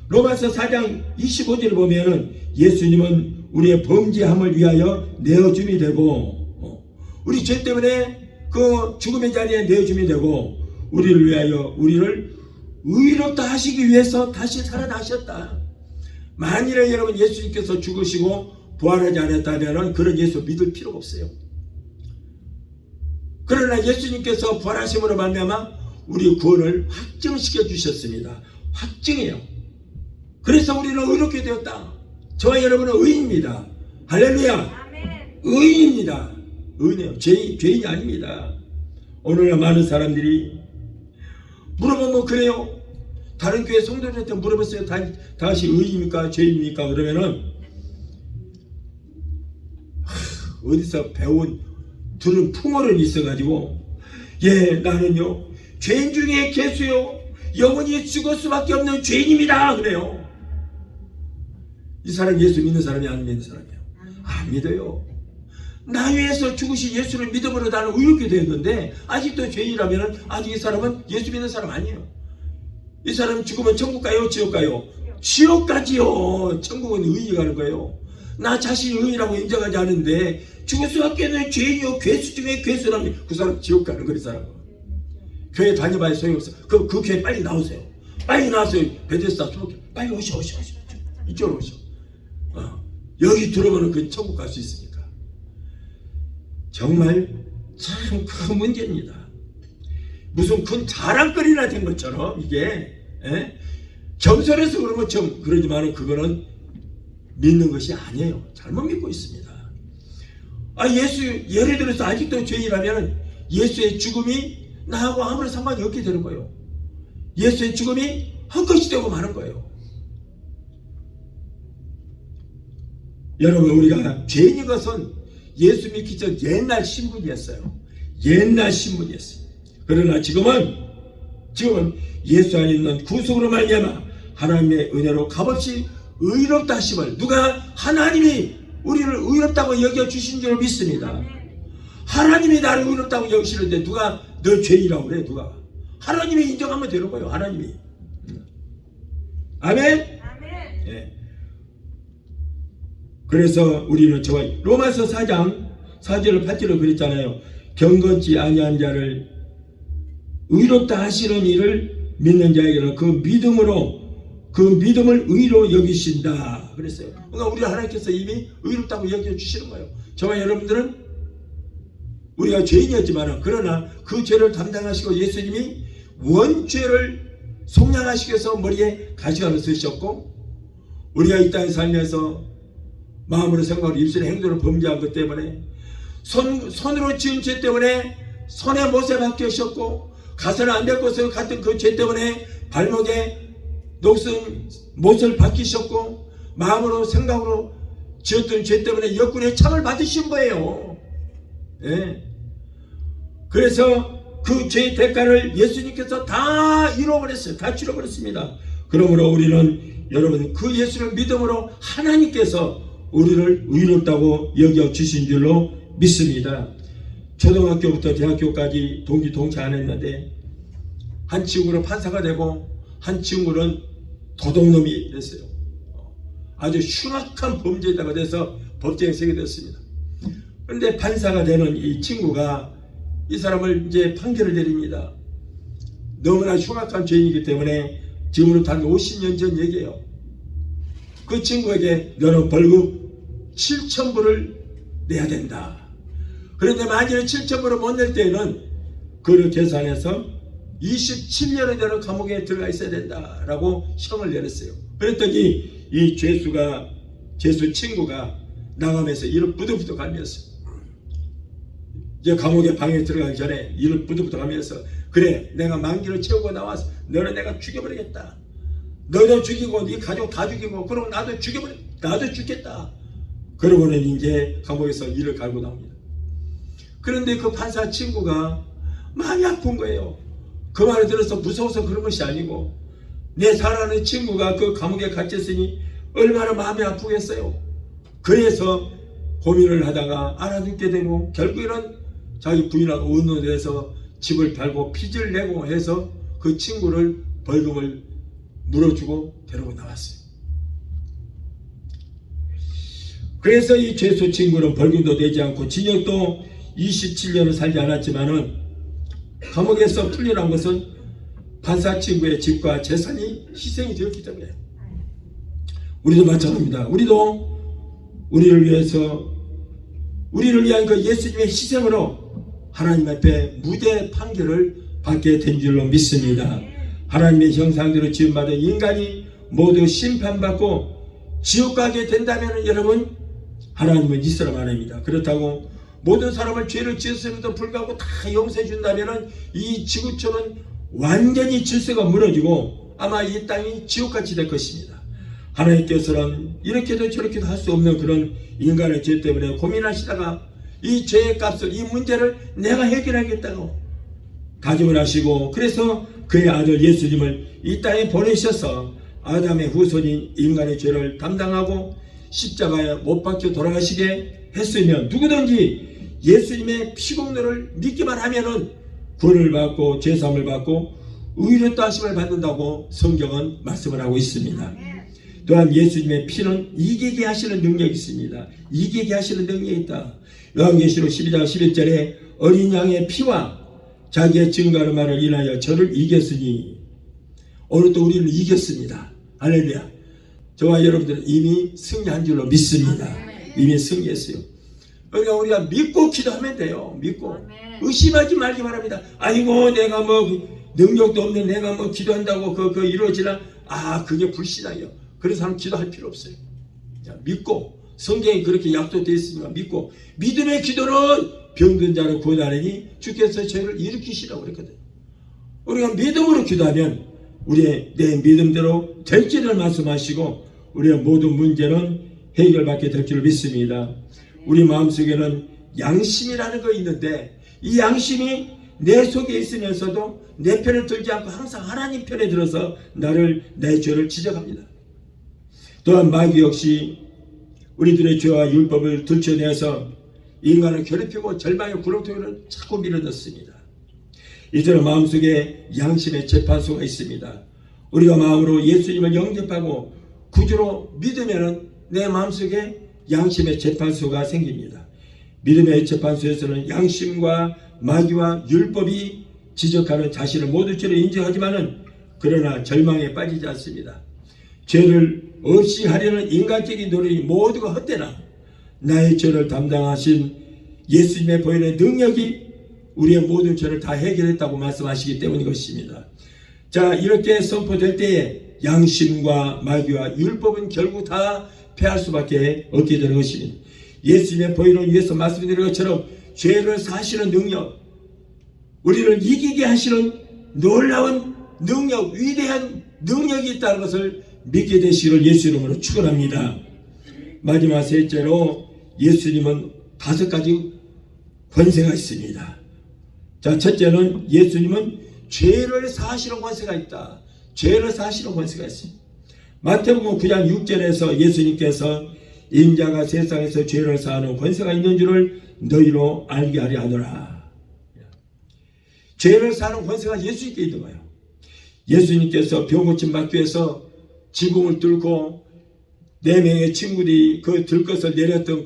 로마서 4장 25절을 보면은 예수님은 우리의 범죄함을 위하여 내어줌이 되고 우리 죄 때문에 그 죽음의 자리에 내어줌이 되고 우리를 위하여 우리를 의롭다 하시기 위해서 다시 살아나셨다. 만일에 여러분 예수님께서 죽으시고 부활하지 않았다면 그런 예수 믿을 필요가 없어요. 그러나 예수님께서 부활하심으로 말미암아 우리 구원을 확증시켜 주셨습니다. 확증이에요. 그래서 우리는 의롭게 되었다. 저와 여러분은 의인입니다. 할렐루야. 의인입니다. 의인이에요. 죄인이 아닙니다. 오늘날 많은 사람들이 물어보면 그래요. 다른 교회 성도들한테 물어봤어요. 다시 의인입니까? 죄인입니까? 그러면은 어디서 배운 들은 풍어는 있어가지고 나는요 죄인 중에 개수요 영원히 죽을 수밖에 없는 죄인입니다. 그래요. 이 사람 예수 믿는 사람이 안 믿는 사람이에요. 안 믿어요. 나 위해서 죽으신 예수를 믿음으로 나는 의롭게 되었는데 아직도 죄인이라면 아직 이 사람은 예수 믿는 사람 아니에요. 이 사람 죽으면 천국 가요? 지옥 가요? 지옥 가지요. 천국은 의인이 가는 거예요. 나 자신이 의인이라고 인정하지 않은데 죽을 수밖에 없는 죄인이요 괴수 중에 괴수라면 그 사람 지옥 가는 거예요. 이 사람은 교회 다녀봐야 소용없어. 그 교회 빨리 나오세요. 빨리 나와서 베데스다 빨리 오셔. 이쪽으로 오셔. 여기 들어오면 그 천국 갈 수 있으니까. 정말 참 큰 문제입니다. 무슨 큰 자랑거리나 된 것처럼 이게 겸손해서 그런 것처럼 그러지만은 그거는 믿는 것이 아니에요. 잘못 믿고 있습니다. 예수 예를 들어서 아직도 죄인이라면 예수의 죽음이 나하고 아무런 상관이 없게 되는 거예요. 예수의 죽음이 헛것이 되고 마는 거예요. 여러분, 우리가 죄인인 것은 예수 믿기 전 옛날 신분이었어요. 옛날 신분이었어요. 그러나 지금은 예수 안에 있는 구속으로 말미암아 하나님의 은혜로 값없이 의롭다 하심을, 누가 하나님이 우리를 의롭다고 여겨주신 줄 믿습니다. 하나님이 나를 의롭다고 여기시는데 누가 너 죄인이라고 그래? 누가? 하나님이 인정하면 되는 거예요. 하나님이. 아멘? 예. 그래서 우리는 로마서 4장 4절을 8절을 그랬잖아요. 경건치 아니한 자를 의롭다 하시는 이를 믿는 자에게는 그 믿음을 의로 여기신다 그랬어요. 그러니까 우리 하나님께서 이미 의롭다고 여겨주시는 거예요. 저와 여러분들은 우리가 죄인이었지만 그러나 그 죄를 담당하시고 예수님이 원죄를 속량하시기 위해서 머리에 가시관을 쓰셨고, 우리가 이 땅에 살면서 마음으로 생각으로 입술의 행동으로 범죄한 것 때문에 손으로 지은 죄 때문에 손에 못에 박히셨고, 가서는 안 될 것을 같은 그 죄 때문에 발목에 녹슨 못을 박히셨고, 마음으로 생각으로 지었던 죄 때문에 역군의 참을 받으신 거예요. 예. 그래서 그 죄의 대가를 예수님께서 다 이뤄버렸어요. 다 치러버렸습니다. 그러므로 우리는 여러분 그 예수를 믿음으로 하나님께서 우리를 의롭다고 여겨주신 줄로 믿습니다. 초등학교부터 대학교까지 동기 동체 안 했는데 한 친구는 판사가 되고 한 친구는 도둑놈이 됐어요. 아주 흉악한 범죄자가 돼서 법정에 서게 됐습니다. 그런데 판사가 되는 이 친구가 이 사람을 이제 판결을 내립니다. 너무나 흉악한 죄인이기 때문에 지금으로부터 한 50년 전 얘기예요. 그 친구에게 너는 벌금 7,000불을 내야 된다. 그런데 만약에 7,000불을 못 낼 때에는 그를 계산해서 27년을 되는 감옥에 들어가 있어야 된다라고 형을 내렸어요. 그랬더니 이 죄수 친구가 나가면서 이를 부들부들 가면서 이제 감옥에 방에 들어가기 전에 이를 부들부들 가면서 그래, 내가 만기를 채우고 나와서 너는 내가 죽여버리겠다. 너도 죽이고 네 가족 다 죽이고 그럼 나도 죽겠다. 그러고는 이제 감옥에서 이를 갈고 나옵니다. 그런데 그 판사 친구가 마음이 아픈 거예요. 그 말을 들어서 무서워서 그런 것이 아니고 내 사랑하는 친구가 그 감옥에 갇혔으니 얼마나 마음이 아프겠어요. 그래서 고민을 하다가 알아듣게 되고 결국에는 자기 부인하고 의논해서 집을 팔고 빚을 내고 해서 그 친구를 벌금을 물어주고 데리고 나왔어요. 그래서 이 죄수 친구는 벌금도 내지 않고 징역도 27년을 살지 않았지만은 감옥에서 풀려난 것은 판사 친구의 집과 재산이 희생이 되었기 때문에 우리도 마찬가지입니다. 우리도 우리를 위한 그 예수님의 희생으로 하나님 앞에 무죄 판결을 받게 된 줄로 믿습니다. 하나님의 형상대로 지음받은 인간이 모두 심판받고 지옥 가게 된다면 여러분 하나님은 이 사람 아닙니다. 그렇다고 모든 사람을 죄를 지었음에도 불구하고 다 용서해 준다면 이 지구촌은 완전히 질서가 무너지고 아마 이 땅이 지옥같이 될 것입니다. 하나님께서는 이렇게도 저렇게도 할 수 없는 그런 인간의 죄 때문에 고민하시다가 이 죄의 값을, 이 문제를 내가 해결하겠다고 다짐을 하시고 그래서 그의 아들 예수님을 이 땅에 보내셔서 아담의 후손인 인간의 죄를 담당하고 십자가에 못 박혀 돌아가시게 했으면 누구든지 예수님의 피공로를 믿기만 하면은 구원을 받고 죄사함을 받고 의롭다 하심을 받는다고 성경은 말씀을 하고 있습니다. 또한 예수님의 피는 이기게 하시는 능력이 있습니다. 이기게 하시는 능력이 있다. 요한계시록 12장 11절에 어린 양의 피와 자기의 증거하는 말을 인하여 저를 이겼으니 오늘 또 우리를 이겼습니다. 할렐루야. 저와 여러분들은 이미 승리한 줄로 믿습니다. 이미 승리했어요. 그러니까 우리가 믿고 기도하면 돼요. 믿고. 아멘. 의심하지 말기 바랍니다. 아이고 내가 뭐 능력도 없는 내가 뭐 기도한다고 그 이루어지나? 그게 불신앙이에요. 그래서 사람 기도할 필요 없어요. 자, 믿고 성경에 그렇게 약속되어 있으니까 믿고 믿음의 기도는 병든 자를 구원하느니 주께서 저희를 일으키시라고 그랬거든요. 우리가 믿음으로 기도하면 우리의 내 믿음대로 될지를 말씀하시고 우리의 모든 문제는 해결받게 될 줄을 믿습니다. 우리 마음속에는 양심이라는 거 있는데 이 양심이 내 속에 있으면서도 내 편을 들지 않고 항상 하나님 편에 들어서 내 죄를 지적합니다. 또한 마귀 역시 우리들의 죄와 율법을 들춰내서 인간을 괴롭히고 절망의 구렁텅이를 자꾸 밀어넣습니다. 이처럼 마음속에 양심의 재판소가 있습니다. 우리가 마음으로 예수님을 영접하고 구주로 믿으면 내 마음속에 양심의 재판소가 생깁니다. 믿음의 재판소에서는 양심과 마귀와 율법이 지적하는 자신을 모두 죄를 인정하지만은 그러나 절망에 빠지지 않습니다. 죄를 없이 하려는 인간적인 노력이 모두가 헛되나 나의 죄를 담당하신 예수님의 보이는 능력이 우리의 모든 죄를 다 해결했다고 말씀하시기 때문인 것입니다. 자, 이렇게 선포될 때에 양심과 마귀와 율법은 결국 다 패할 수밖에 없게 되는 것입니다. 예수님의 보혈을 위해서 말씀드린 것처럼 죄를 사시는 능력, 우리를 이기게 하시는 놀라운 능력, 위대한 능력이 있다는 것을 믿게 되시기를 예수 이름으로 축원합니다. 마지막 셋째로 예수님은 5가지 권세가 있습니다. 자, 첫째는 예수님은 죄를 사하시는 권세가 있다. 죄를 사하시는 권세가 있습니다. 마태복음 9장 6절에서 예수님께서 인자가 세상에서 죄를 사하는 권세가 있는 줄을 너희로 알게 하려 하노라. 죄를 사하는 권세가 예수님께 있는 거예요. 예수님께서 병 고침 받기 위해서 지붕을 뚫고 4명의 친구들이 그 들것을 내렸던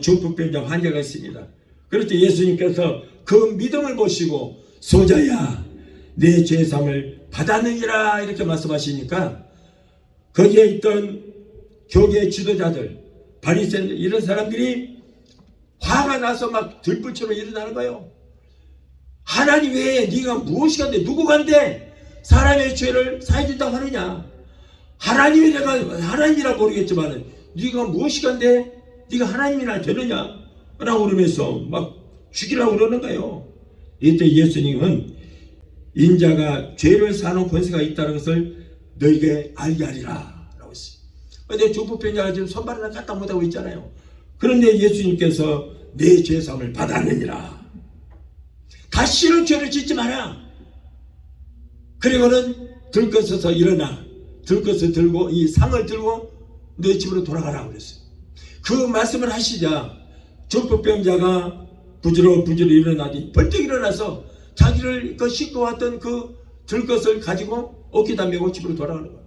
중풍병자 환자가 있습니다. 그럴 때 예수님께서 그 믿음을 보시고 소자야 내 죄사함을 받았느니라 이렇게 말씀하시니까 거기에 있던 교계 지도자들 바리새인들 이런 사람들이 화가 나서 막 들불처럼 일어나는 거예요. 하나님 외에 네가 무엇이 간데 누구 간데 사람의 죄를 사해준다고 하느냐. 하나님이 내가 하나님이라 모르겠지만 네가 무엇이 간데 네가 하나님이나 되느냐 라고 그러면서 막 죽이려고 그러는 거예요. 이때 예수님은 인자가 죄를 사는 권세가 있다는 것을 너에게 알게 하리라 라고 했어요. 근데 중풍병자가 지금 손발 하나 갖다 못하고 있잖아요. 그런데 예수님께서 내 죄사함을 받았느니라. 다시는 죄를 짓지 마라. 그리고는 들것에서 일어나 들것을 들고 이 상을 들고 내 집으로 돌아가라고 그랬어요. 그 말씀을 하시자 중풍병자가 부지런히 일어나니 벌떡 일어나서 자기를 싣고 왔던 그 들것을 가지고 어깨다 메고 집으로 돌아가는 거예요.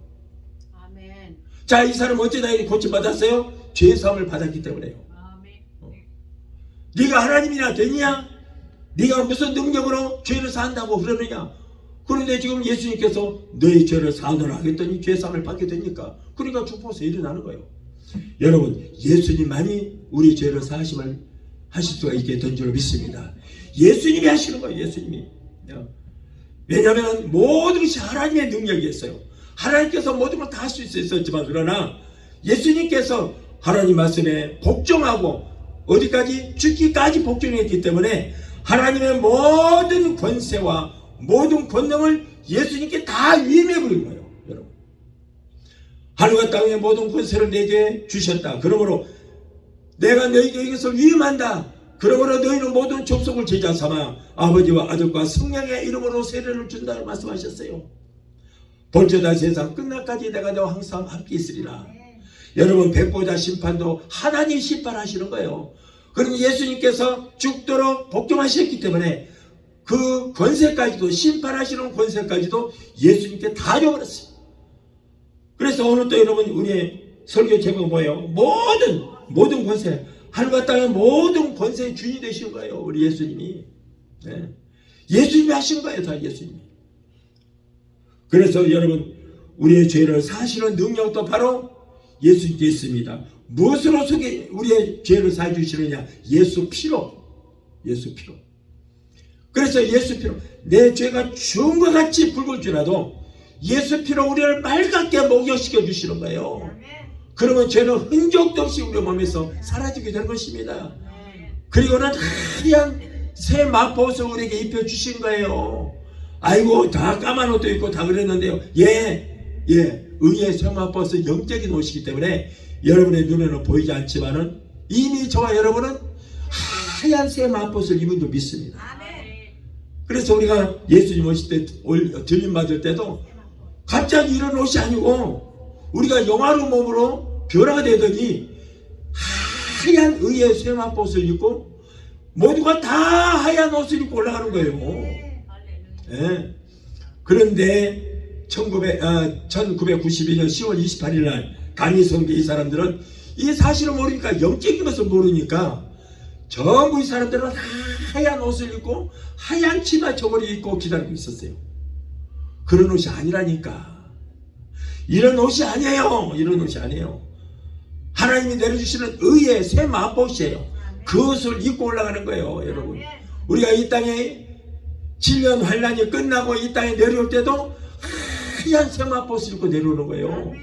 아멘. 자, 이 사람 어쩌다 고침받았어요? 죄사함을 받았기 때문에요. 아멘. 네가 하나님이나 되느냐? 네가 무슨 능력으로 죄를 사한다고 그러느냐? 그런데 지금 예수님께서 너의 죄를 사하노라 했더니 죄사함을 받게 되니까 그러니까 죽어서 일어나는 거예요. 여러분, 예수님만이 우리 죄를 사하심을 하실 수가 있게 된 줄 믿습니다. 예수님이 하시는 거예요. 예수님이. 왜냐하면 모든 것이 하나님의 능력이었어요. 하나님께서 모든 걸 다 할 수 있었지만 그러나 예수님께서 하나님 말씀에 복종하고 어디까지 죽기까지 복종했기 때문에 하나님의 모든 권세와 모든 권능을 예수님께 다 위임해 버린 거예요. 여러분, 하늘과 땅의 모든 권세를 내게 주셨다. 그러므로 내가 너희에게 이것을 위임한다. 그러므로 너희는 모든 족속을 제자 삼아 아버지와 아들과 성령의 이름으로 세례를 준다고 말씀하셨어요. 본처다 세상 끝날까지 내가 너와 항상 함께 있으리라. 여러분, 백보자 심판도 하나님 심판하시는 거예요. 그럼 예수님께서 죽도록 복종하셨기 때문에 그 권세까지도 심판하시는 권세까지도 예수님께 다 줘버렸어요. 그래서 오늘 또 여러분 우리의 설교 제목은 뭐예요? 모든 권세, 하늘과 땅의 모든 권세의 주인이 되신 거예요. 우리 예수님이. 네. 예수님이 하신 거예요. 다 예수님이. 그래서 여러분 우리의 죄를 사시는 능력도 바로 예수님께 있습니다. 무엇으로 속에 우리의 죄를 사해 주시느냐? 예수 피로. 예수 피로. 그래서 예수 피로, 내 죄가 주음과 같이 붉을지라도 예수 피로 우리를 맑게 목욕시켜 주시는 거예요. 그러면 죄는 흔적도 없이 우리 몸에서 사라지게 되는 것입니다. 그리고는 하얀 새 마포옷을 우리에게 입혀주신 거예요. 아이고 다 까만 옷도 입고 다 그랬는데요. 의의 새 마포옷은 영적인 옷이기 때문에 여러분의 눈에는 보이지 않지만은 이미 저와 여러분은 하얀 새 마포옷을 입은 줄 믿습니다. 그래서 우리가 예수님 오실 때 들림 받을 때도 갑자기 이런 옷이 아니고 우리가 영화로운 몸으로 변화가 되더니 하얀 의의 새 마포옷을 입고 모두가 다 하얀 옷을 입고 올라가는 거예요. 예. 그런데 1992년 10월 28일 날 강의성계 이 사람들은 이 사실을 모르니까, 영적인 것을 모르니까 전부 이 사람들은 하얀 옷을 입고 하얀 치마 저고리 입고 기다리고 있었어요. 그런 옷이 아니라니까. 이런 옷이 아니에요. 이런 옷이 아니에요. 하나님이 내려주시는 의의 새 마포옷이에요. 그 옷을 입고 올라가는 거예요, 여러분. 우리가 이 땅에 7년 환란이 끝나고 이 땅에 내려올 때도 하얀 새 마포옷을 입고 내려오는 거예요.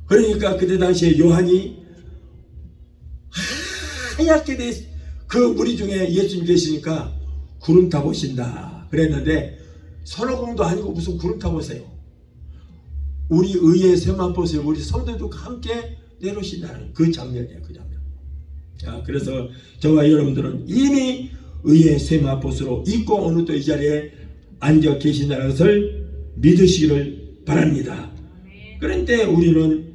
그러니까 그때 당시에 요한이 하얗게 돼 그 무리 중에 예수님 계시니까 구름 타고 오신다 그랬는데, 선호공도 아니고 무슨 구름 타고 오세요. 우리 의의 새 마포옷을 우리 성도들과 함께 내려오신다는 그 장면이에요. 그 장면. 자, 그래서 저와 여러분들은 이미 의의 새 마포옷으로 입고 오늘 또 이 자리에 앉아 계신다는 것을 믿으시기를 바랍니다. 그런데 우리는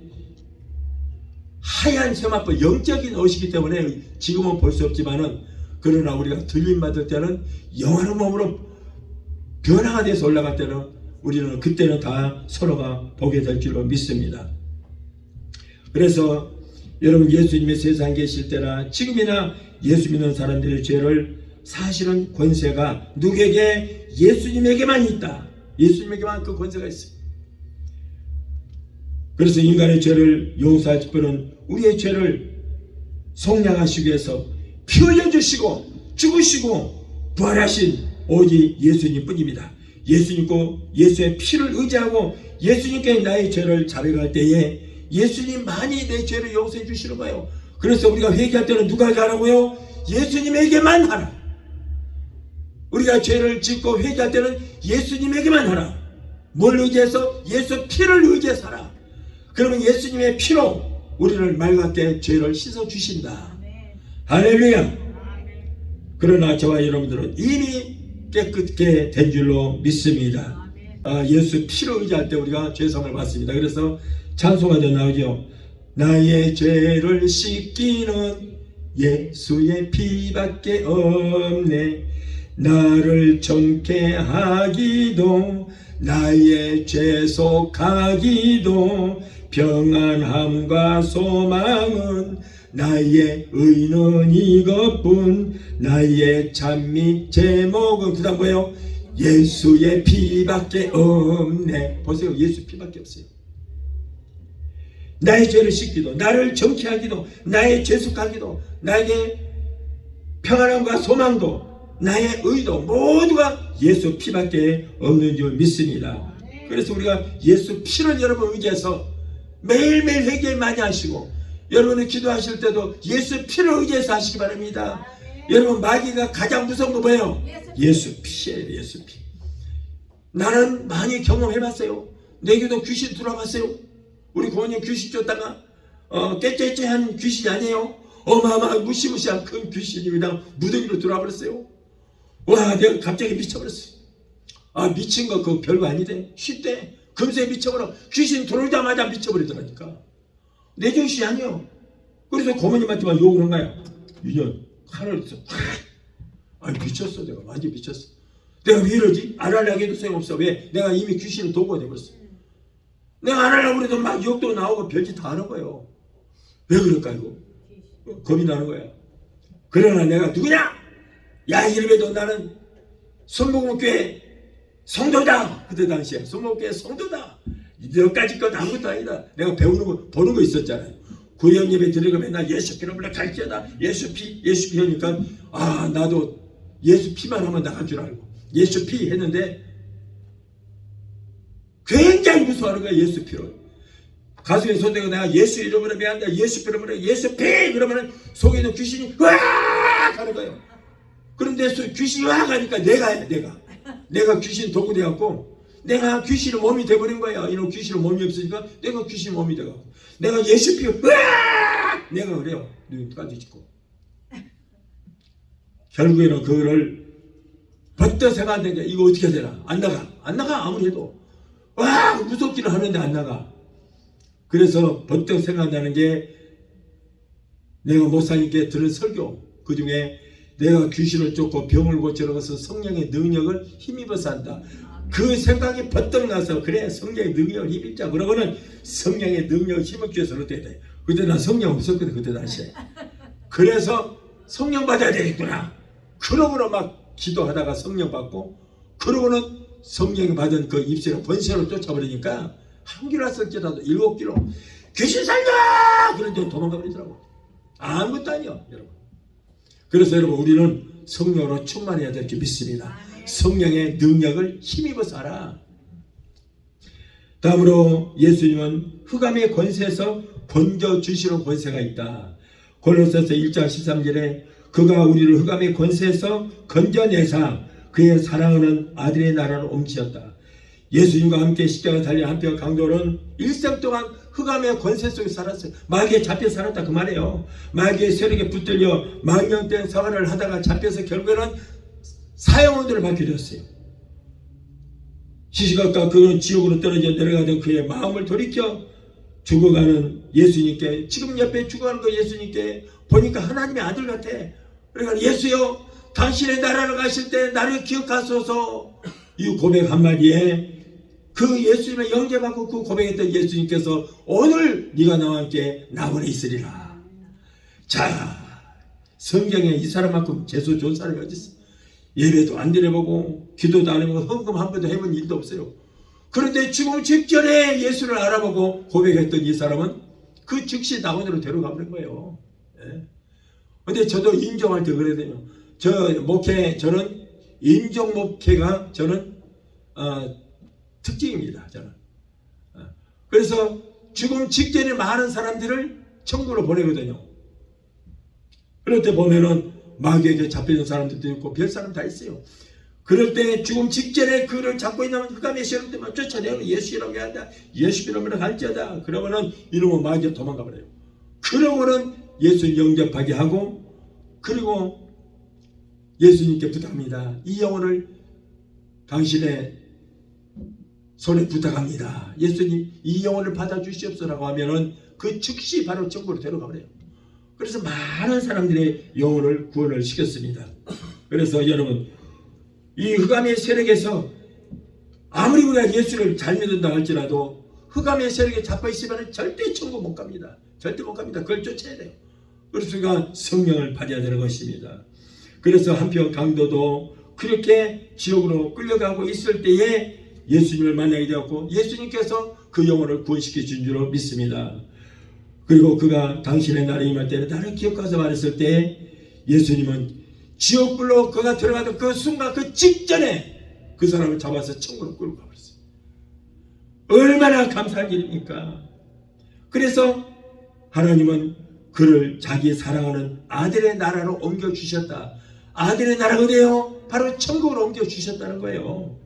하얀 새 마포, 영적인 옷이기 때문에 지금은 볼 수 없지만은, 그러나 우리가 들림 받을 때는 영원한 몸으로 변화가 돼서 올라갈 때는 우리는 그때는 다 서로가 보게 될 줄로 믿습니다. 그래서 여러분, 예수님이 세상에 계실 때나 지금이나 예수 믿는 사람들의 죄를 사실은 권세가 누구에게? 예수님에게만 있다. 예수님에게만 그 권세가 있습니다. 그래서 인간의 죄를 용서할 분은 우리의 죄를 속량하시기 위해서 피 흘려주시고 죽으시고 부활하신 오직 예수님 뿐입니다. 예수의 피를 의지하고 예수님께 나의 죄를 자백할 때에 예수님만이 내 죄를 용서해 주시는 거예요. 그래서 우리가 회개할 때는 누구에게 하라고요? 예수님에게만 하라. 우리가 죄를 짓고 회개할 때는 예수님에게만 하라. 뭘 의지해서? 예수 피를 의지해서 하라. 그러면 예수님의 피로 우리를 맑게 죄를 씻어 주신다. 할렐루야. 그러나 저와 여러분들은 이미 깨끗게 된 줄로 믿습니다. 예수 피를 의지할 때 우리가 죄성을 받습니다. 그래서 찬송가에 나오죠. 나의 죄를 씻기는 예수의 피밖에 없네. 나를 정케 하기도 나의 죄속하기도 평안함과 소망은 나의 의는 이것뿐. 나의 찬미 제목은 그 다음 뭐예요? 예수의 피밖에 없네. 보세요. 예수 피밖에 없어요. 나의 죄를 씻기도 나를 정케 하기도 나의 죄속하기도 나에게 평안함과 소망도 나의 의도 모두가 예수 피밖에 없는 줄 믿습니다. 그래서 우리가 예수 피를 여러분 의지해서 매일매일 회개 많이 하시고, 여러분이 기도하실 때도 예수 피를 의지해서 하시기 바랍니다. 여러분, 마귀가 가장 무서운 거 뭐예요? 예수 피예요. 예수 피. 나는 많이 경험해봤어요. 내게도 귀신 들어봤어요. 우리 고모님 귀신 쫓다가 깨째째한 귀신이 아니에요. 어마어마한 무시무시한 큰 귀신이 그냥 무더기로 들어와 버렸어요. 와, 내가 갑자기 미쳐버렸어요. 미친 거 그거 별거 아니대. 쉽대. 금세 미쳐버려. 귀신 들어오자마자 미쳐버리더라니까. 내 정신이 아니요. 그래서 고모님한테만 욕을 한 거야. 유년 칼을 써. 미쳤어. 내가 완전 미쳤어. 내가 왜 이러지? 안 하려고 해도 소용없어. 왜? 내가 이미 귀신을 도구가 돼버렸어. 내가 안 하려고 해도 막 욕도 나오고 별짓 다 하는 거예요. 왜 그럴까 이거? 겁이 나는 거야. 그러나 내가 누구냐? 야, 이름에도 나는 손목교회 성도다. 그때 당시에 손목교회 성도다. 너까지 것 아무것도 아니다. 내가 배우는 거 보는 거 있었잖아요. 구역 예배 들어가 맨날 예수 피로 불러 갈지어다. 예수 피 하니까 아 나도 예수 피만 하면 나갈 줄 알고 예수 피 했는데 굉장히 무서워하는 거야. 예수 피로. 가슴에 손대고 내가 예수 이름으로 미안한다. 예수 이름으로 예수 피 그러면은 속에 있는 귀신이 으악 하는 거예요. 그런데 귀신이 으악 하니까 내가 귀신 도구 돼갖고 내가 귀신의 몸이 돼버린 거야. 이런 귀신의 몸이 없으니까 내가 귀신의 몸이 돼갖고 내가 예수 피 으악 내가 그래요. 눈까지 짓고 결국에는 그거를 버텨 생각하는데 이거 어떻게 되나 안 나가 아무리 해도 와 무섭기는 하는데 안 나가. 그래서 버뜩 생각나는 게 내가 목사님께 들은 설교 그 중에 내가 귀신을 쫓고 병을 고치러 가서 성령의 능력을 힘입어서 한다. 그 생각이 버뜩 나서 그래 성령의 능력을 힘입자 그러고는 성령의 능력을 힘입기 위해서 어떻게 돼. 그때 난 성령 없었거든 그때 당시에. 그래서 성령 받아야 되겠구나. 그러고는 막 기도하다가 성령 받고 그러고는 성령이 받은 그 입술을 번세로 쫓아버리니까 한 킬로 왔을지라도 7킬로 귀신 살려! 그런데 도망가 버리더라고. 아무것도 아니요 여러분. 그래서 여러분 우리는 성령으로 충만해야 될 줄 믿습니다. 성령의 능력을 힘입어서 하라. 다음으로 예수님은 흑암의 권세에서 건져주시는 권세가 있다. 골로새서 1장 13절에 그가 우리를 흑암의 권세에서 건져내사 그의 사랑하는 아들의 나라로 옮기셨다. 예수님과 함께 십자가 달린 한편 강도는 일생 동안 흑암의 권세 속에 살았어요. 마귀에 잡혀 살았다 그 말이에요. 마귀의 세력에 붙들려 망령된 생활을 하다가 잡혀서 결국에는 사형원으로 받게 되었어요. 시시각각 그는 지옥으로 떨어져 내려가던 그의 마음을 돌이켜 죽어가는 예수님께 지금 옆에 죽어가는 그 예수님께 보니까 하나님의 아들 같아. 그러니까 예수여 당신의 나라를 가실 때 나를 기억하소서. 이 고백 한마디에 그 예수님의 영접하고 그 고백했던 예수님께서 오늘 네가 나와 함께 나원에 있으리라. 자 성경에 이 사람만큼 재수 좋은 사람이 어디 있어. 예배도 안 드려보고 기도도 안 해보고 헌금 한 번도 해본 일도 없어요. 그런데 죽음 직전에 예수를 알아보고 고백했던 이 사람은 그 즉시 나원으로 데려가 버린 거예요. 근데 저도 인정할 때 그래야 저는 인정 목회가 저는 특징입니다. 저는. 그래서 죽음 직전에 많은 사람들을 천국으로 보내거든요. 그럴 때 보면은 마귀에게 잡혀있는 사람들도 있고 별 사람 다 있어요. 그럴 때 죽음 직전에 그를 잡고 있는 흑암의 세력들만 쫓아내고 예수 이름으로 한다. 예수 이름으로 갈지어다. 그러면은 이놈은 마귀가 도망가 버려요. 그러고는 예수를 영접하게 하고 그리고 예수님께 부탁합니다. 이 영혼을 당신의 손에 부탁합니다. 예수님 이 영혼을 받아주시옵소라고 하면은 그 즉시 바로 천국으로 데려가 버려요. 그래서 많은 사람들의 영혼을 구원을 시켰습니다. 그래서 여러분 이 흑암의 세력에서 아무리 우리가 예수를 잘 믿는다 할지라도 흑암의 세력에 잡혀 있으면 절대 천국 못 갑니다. 절대 못 갑니다. 그걸 쫓아야 돼요. 그래서 우리가 성령을 받아야 되는 것입니다. 그래서 한편 강도도 그렇게 지옥으로 끌려가고 있을 때에 예수님을 만나게 되었고 예수님께서 그 영혼을 구원시켜 준 줄로 믿습니다. 그리고 그가 당신의 날이 임할 때는 나를 기억하서 말했을 때 예수님은 지옥불로 그가 들어가던 그 순간 그 직전에 그 사람을 잡아서 천국으로 끌고 가버렸어요. 얼마나 감사한 일입니까? 그래서 하나님은 그를 자기 사랑하는 아들의 나라로 옮겨주셨다. 아들의 나라가 어디예요? 바로 천국으로 옮겨주셨다는 거예요.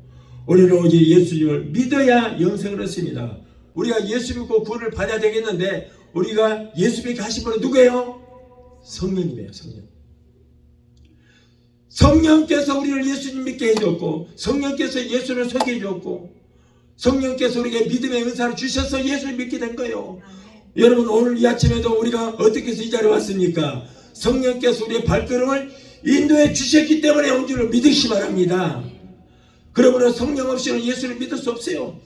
우리는 오직 예수님을 믿어야 영생을 얻습니다. 우리가 예수 믿고 구원을 받아야 되겠는데 우리가 예수 믿게 하신 분은 누구예요? 성령님이에요. 성령께서 우리를 예수님 믿게 해줬고 성령께서 예수를 소개해 줬고 성령께서 우리에게 믿음의 은사를 주셔서 예수를 믿게 된 거예요. 여러분 오늘 이 아침에도 우리가 어떻게 해서 이 자리에 왔습니까? 성령께서 우리의 발걸음을 인도해 주셨기 때문에 온 줄을 믿으시 바랍니다. 그러므로 성령 없이는 예수를 믿을 수 없어요.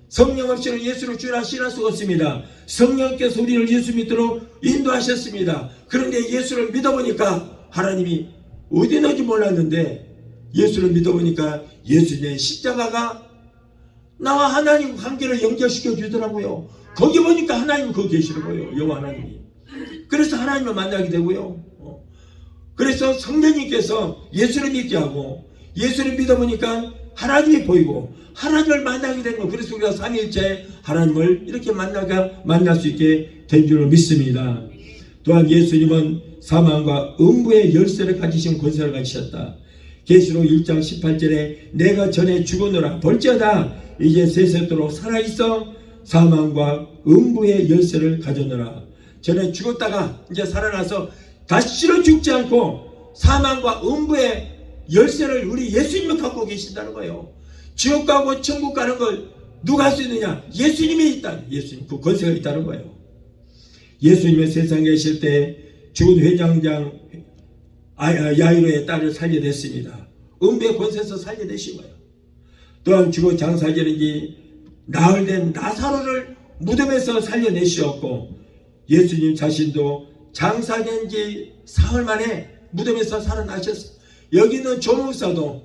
성령 없이는 예수를 주라 신할 수가 없습니다. 성령께서 우리를 예수 믿도록 인도하셨습니다. 그런데 예수를 믿어보니까 하나님이 어디 있는지 몰랐는데 예수를 믿어보니까 예수님의 십자가가 나와 하나님 관계를 연결시켜 주더라고요. 거기 보니까 하나님이 거기 계시는 거예요. 여호와 하나님이. 그래서 하나님을 만나게 되고요. 그래서 성령님께서 예수를 믿게 하고 예수를 믿어보니까 하나님이 보이고 하나님을 만나게 된 거. 그래서 우리가 삼위일체 하나님을 이렇게 만날 수 있게 된 줄로 믿습니다. 또한 예수님은 사망과 음부의 열쇠를 가지신 권세를 가지셨다. 계시록 1장 18절에 내가 전에 죽었노라 볼지어다 이제 세세토록 살아있어 사망과 음부의 열쇠를 가졌노라. 전에 죽었다가 이제 살아나서 다시는 죽지 않고 사망과 음부의 열쇠를 우리 예수님이 갖고 계신다는 거예요. 지옥 가고 천국 가는 걸 누가 할 수 있느냐? 예수님이 있다. 예수님 그 권세가 있다는 거예요. 예수님의 세상에 계실 때 죽은 회장장 야이로의 딸을 살려냈습니다. 음부의 권세에서 살려내신 거예요. 또한 죽어 장사되는지 나흘 된 나사로를 무덤에서 살려내시었고 예수님 자신도 장사된 지 사흘 만에 무덤에서 살아나셨어요. 여기 있는 조목사도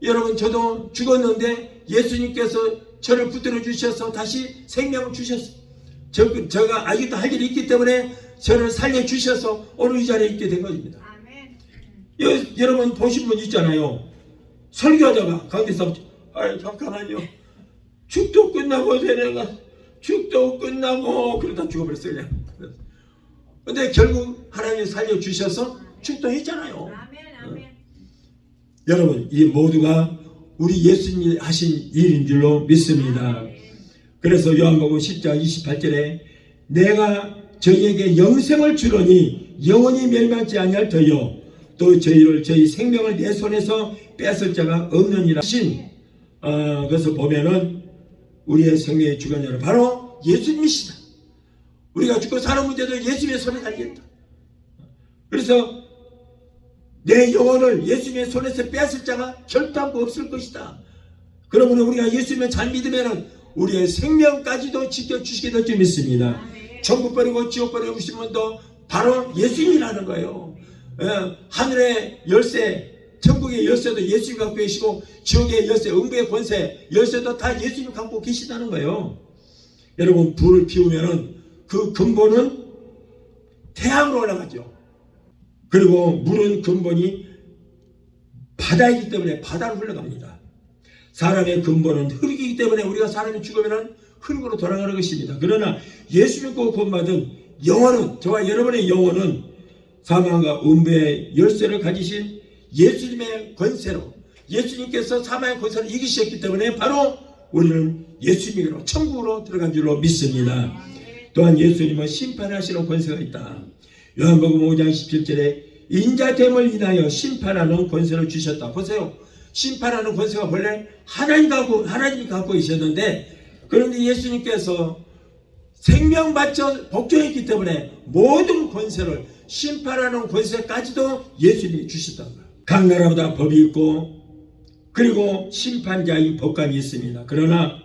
여러분 저도 죽었는데 예수님께서 저를 붙들어 주셔서 다시 생명을 주셨어요. 제가 아직도 할 일이 있기 때문에 저를 살려주셔서 오늘 이 자리에 있게 된 것입니다. 여러분 보신 분 있잖아요. 설교하다가 강대사 잠깐만요. 축도 끝나고 내가 축도 끝나고 그러다 죽어버렸어요. 그냥. 근데 결국 하나님이 살려주셔서 축도했잖아요. 여러분 이 모두가 우리 예수님이 하신 일인 줄로 믿습니다. 그래서 요한복음 10장 28절에 내가 저희에게 영생을 주려니 영원히 멸망치 아니할 터요 또 저희 생명을 내 손에서 뺏을 자가 없느니라 하신 그래서 보면은 우리의 생명의 주관자는 바로 예수님이시다. 우리가 죽고 사는 문제도 예수님의 손에 달렸다. 그래서 내 영혼을 예수님의 손에서 뺏을 자가 결단코 없을 것이다. 그러면 우리가 예수님을 잘 믿으면 우리의 생명까지도 지켜주시게 될 줄 믿습니다. 천국 버리고 지옥 버리고 오신 분도 바로 예수님이라는 거예요. 하늘의 열쇠, 천국의 열쇠도 예수님 갖고 계시고 지옥의 열쇠, 음부의 권세, 열쇠도 다 예수님 갖고 계시다는 거예요. 여러분 불을 피우면은 그 근본은 태양으로 올라가죠. 그리고 물은 근본이 바다이기 때문에 바다로 흘러갑니다. 사람의 근본은 흙이기 때문에 우리가 사람이 죽으면 흙으로 돌아가는 것입니다. 그러나 예수 믿고 구원받은 영혼은 저와 여러분의 영혼은 사망과 음부의 열쇠를 가지신 예수님의 권세로 예수님께서 사망의 권세를 이기셨기 때문에 바로 우리는 예수님으로 천국으로 들어간 줄로 믿습니다. 또한 예수님은 심판하시는 권세가 있다. 요한복음 5장 17절에 인자됨을 인하여 심판하는 권세를 주셨다. 보세요. 심판하는 권세가 원래 하나님이 갖고 계셨는데 그런데 예수님께서 생명 바쳐 복종했기 때문에 모든 권세를 심판하는 권세까지도 예수님이 주셨다는 거예요. 각 나라마다 법이 있고 그리고 심판자인 법관이 있습니다. 그러나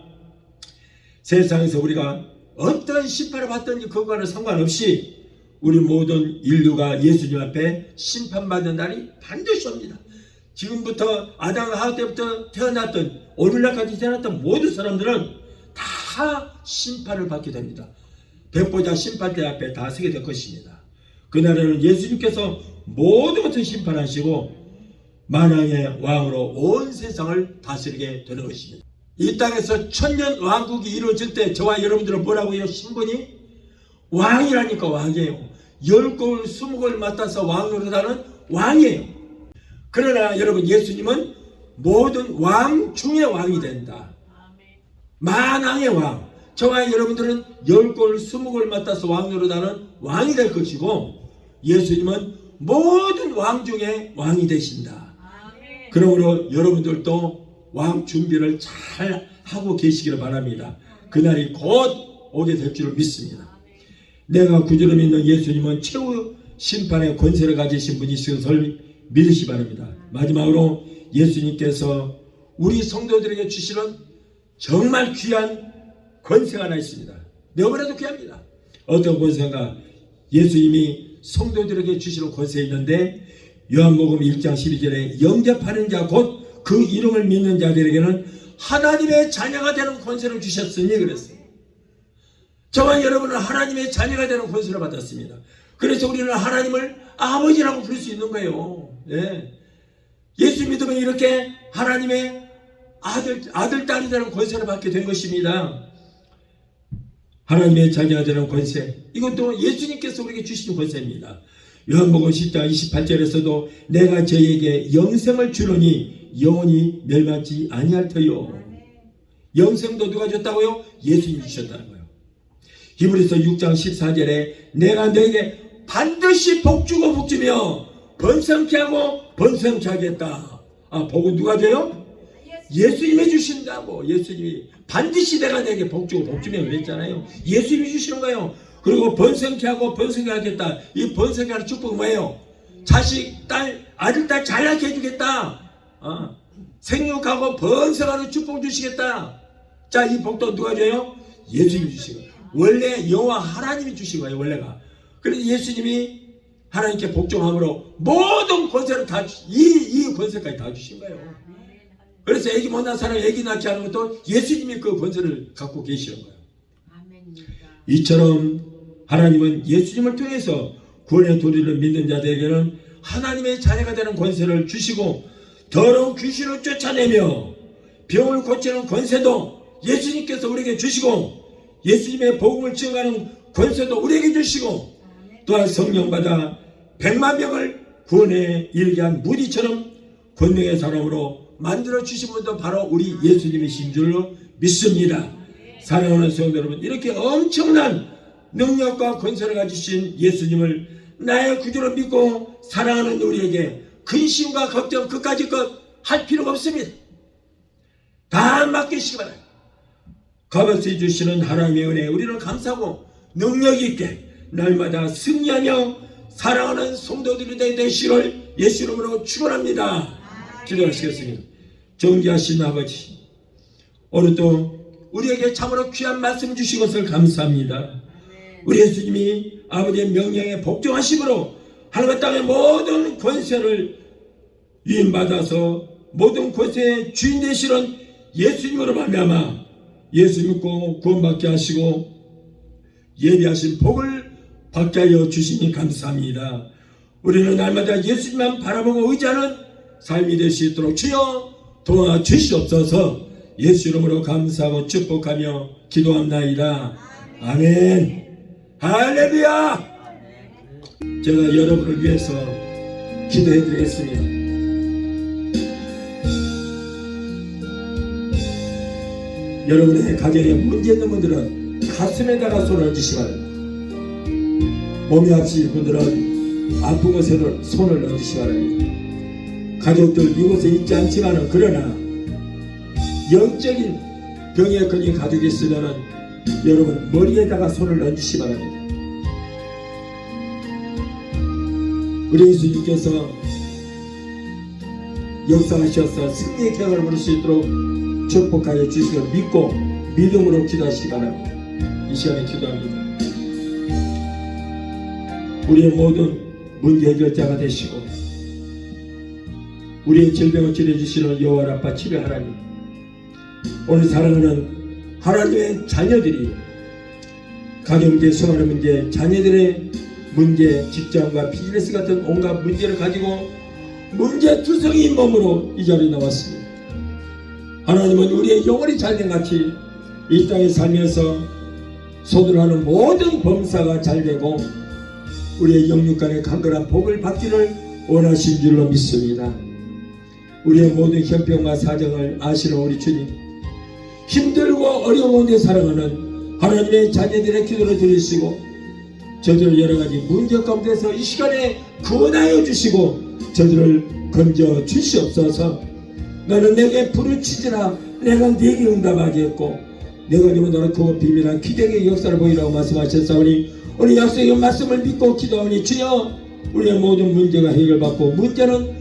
세상에서 우리가 어떤 심판을 받든지 그거와는 상관없이 우리 모든 인류가 예수님 앞에 심판받는 날이 반드시 옵니다. 지금부터 아담과 하와 때부터 태어났던 오늘날까지 태어났던 모든 사람들은 다 심판을 받게 됩니다. 백보자 심판대 앞에 다 서게 될 것입니다. 그날에는 예수님께서 모든 것을 심판하시고 만왕의 왕으로 온 세상을 다스리게 되는 것입니다. 이 땅에서 천년 왕국이 이루어질 때 저와 여러분들은 뭐라고요? 신분이 왕이라니까 왕이에요. 10골 20골 맡아서 왕 노릇하는 왕이에요. 그러나 여러분 예수님은 모든 왕 중의 왕이 된다. 만왕의 왕. 저와 여러분들은 10골 20골 맡아서 왕 노릇하는 왕이 될 것이고 예수님은 모든 왕 중에 왕이 되신다. 그러므로 여러분들도 왕 준비를 잘 하고 계시기를 바랍니다. 그날이 곧 오게 될 줄 믿습니다. 내가 구주로 믿는 예수님은 최후 심판의 권세를 가지신 분이신 것을 믿으시 바랍니다. 마지막으로 예수님께서 우리 성도들에게 주시는 정말 귀한 권세가 하나 있습니다. 너무나도 귀합니다. 어떤 권세인가? 예수님이 성도들에게 주시는 권세가 있는데 요한복음 1장 12절에 영접하는 자 곧 그 이름을 믿는 자들에게는 하나님의 자녀가 되는 권세를 주셨으니 그랬어요. 저와 여러분은 하나님의 자녀가 되는 권세를 받았습니다. 그래서 우리는 하나님을 아버지라고 부를 수 있는 거예요. 예. 예수 믿으면 이렇게 하나님의 아들, 딸이 되는 권세를 받게 된 것입니다. 하나님의 자녀가 되는 권세, 이것도 예수님께서 우리에게 주신 권세입니다. 요한복음 10장 28절에서도 내가 저희에게 영생을 주노니 영원히 멸망치 아니할 터요. 영생도 누가 줬다고요? 예수님이 주셨다는 거예요. 히브리서 6장 14절에 내가 너에게 반드시 복주고 복주며 번성케 하고 번성케 하겠다. 복은 누가 줘요? 예수님이 주신다고. 예수님이 반드시 내가 내게 복주고 복주며 그랬잖아요. 예수님이 주시는 거예요. 그리고 번성케 하고 번성케 하겠다. 이 번성케 하는 축복은 뭐예요? 자식, 딸, 아들, 딸 잘나게 해주겠다. 생육하고 번성하는 축복 주시겠다. 자, 이 복도 누가 줘요? 예수님이 주신 거예요. 원래 여호와 하나님이 주신 거예요. 원래가. 그래서 예수님이 하나님께 복종함으로 모든 권세를 다 이 권세까지 다 주신 거예요. 그래서 애기 못 낳은 사람 애기 낳게 하는 것도 예수님이 그 권세를 갖고 계시는 거예요. 이처럼 하나님은 예수님을 통해서 구원의 도리를 믿는 자들에게는 하나님의 자녀가 되는 권세를 주시고 더러운 귀신을 쫓아내며 병을 고치는 권세도 예수님께서 우리에게 주시고 예수님의 복음을 증거하는 권세도 우리에게 주시고 또한 성령받아 100만 명을 구원에 이르게 한 무디처럼 권능의 사람으로 만들어 주신 분도 바로 우리 예수님이신 줄로 믿습니다. 사랑하는 성도 여러분, 이렇게 엄청난 능력과 권세를 가지신 예수님을 나의 구주로 믿고 사랑하는 우리에게 근심과 걱정 그까짓 것 할 필요가 없습니다. 다 맡기시기 바랍니다. 값없이 주시는 하나님의 은혜에 우리는 감사하고 능력 있게 날마다 승리하며 사랑하는 성도들이 되시기를 예수 이름으로 축원합니다. 기도하시겠습니다. 존귀하신 아버지, 오늘 또 우리에게 참으로 귀한 말씀 주신 것을 감사합니다. 우리 예수님이 아버지의 명령에 복종하심으로 하늘과 땅의 모든 권세를 위임받아서 모든 권세의 주인 되시는 예수님으로 말미암아 예수 믿고 구원받게 하시고 예비하신 복을 받게 하여 주시니 감사합니다. 우리는 날마다 예수님만 바라보고 의지하는 삶이 될 수 있도록 주여 도와주시옵소서. 예수 이름으로 감사하고 축복하며 기도합나이다. 아멘. 할렐루야. 제가 여러분을 위해서 기도해 드리겠습니다. 여러분의 가정에 문제 있는 분들은 가슴에다가 손을 얹으시기 바랍니다. 몸이 아프신 분들은 아픈 곳에 손을 얹으시기 바랍니다. 가족들 이곳에 있지 않지만은 그러나 영적인 병에 걸린 가족이 있으면은 여러분 머리에다가 손을 얹으시기 바랍니다. 우리 예수님께서 역사하셔서 승리의 경을 부를 수 있도록 축복하여 주시기를 믿고 믿음으로 기도하시기 바랍니다. 이 시간에 기도합니다. 우리의 모든 문제 해결자가 되시고 우리의 질병을 치료해주시는 여호와 라파 치료 하나님, 오늘 사랑하는 하나님의 자녀들이 가정 문제, 생활의 문제, 자녀들의 문제, 직장과 비즈니스 같은 온갖 문제를 가지고 문제투성이 몸으로 이 자리에 나왔습니다. 하나님은 우리의 영혼이 잘된 같이 이 땅에 살면서 손으로 하는 모든 범사가 잘되고 우리의 영육간의 강건한 복을 받기를 원하신 줄로 믿습니다. 우리의 모든 형편과 사정을 아시는 우리 주님, 힘들고 어려운 데 사랑하는 하나님의 자녀들의 기도를 들으시고 저들 여러가지 문제 가운데서 이 시간에 구원하여 주시고 저들을 건져 주시옵소서. 너는 내게 부르짖으라 내가 네게 응답하겠고 내가 네가 너를 그 비밀한 기적의 역사를 보이라고 말씀하셨사오니 우리 약속의 말씀을 믿고 기도하오니 주여 우리의 모든 문제가 해결받고 문제는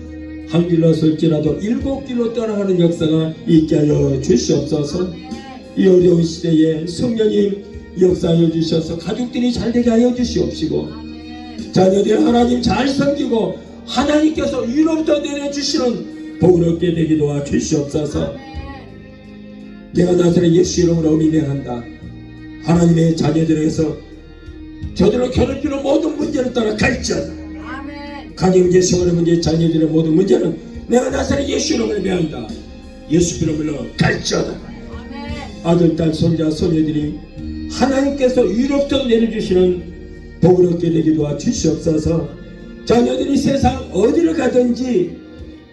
한 길로 설지라도 7길로 떠나가는 역사가 있게 하여 주시옵소서. 이 어려운 시대에 성령님 역사하여 주셔서 가족들이 잘되게 하여 주시옵시고 자녀들 하나님 잘 섬기고 하나님께서 위로부터 내려주시는 복을 얻게 되기도 하여 주시옵소서. 내가 나사렛 예수 이름으로 어미명한다. 하나님의 자녀들에게서 저들을 괴롭히는 모든 문제를 따라 갈지어다. 아멘. 가정 문제, 생활의 문제, 자녀들의 모든 문제는 내가 나사렛 예수 이름으로 명한다. 예수 이름으로 갈지어다. 아멘. 아들, 딸, 손자, 손녀들이 하나님께서 위롭도록 내려주시는 복을 얻게 되게 도와주시옵소서. 자녀들이 세상 어디를 가든지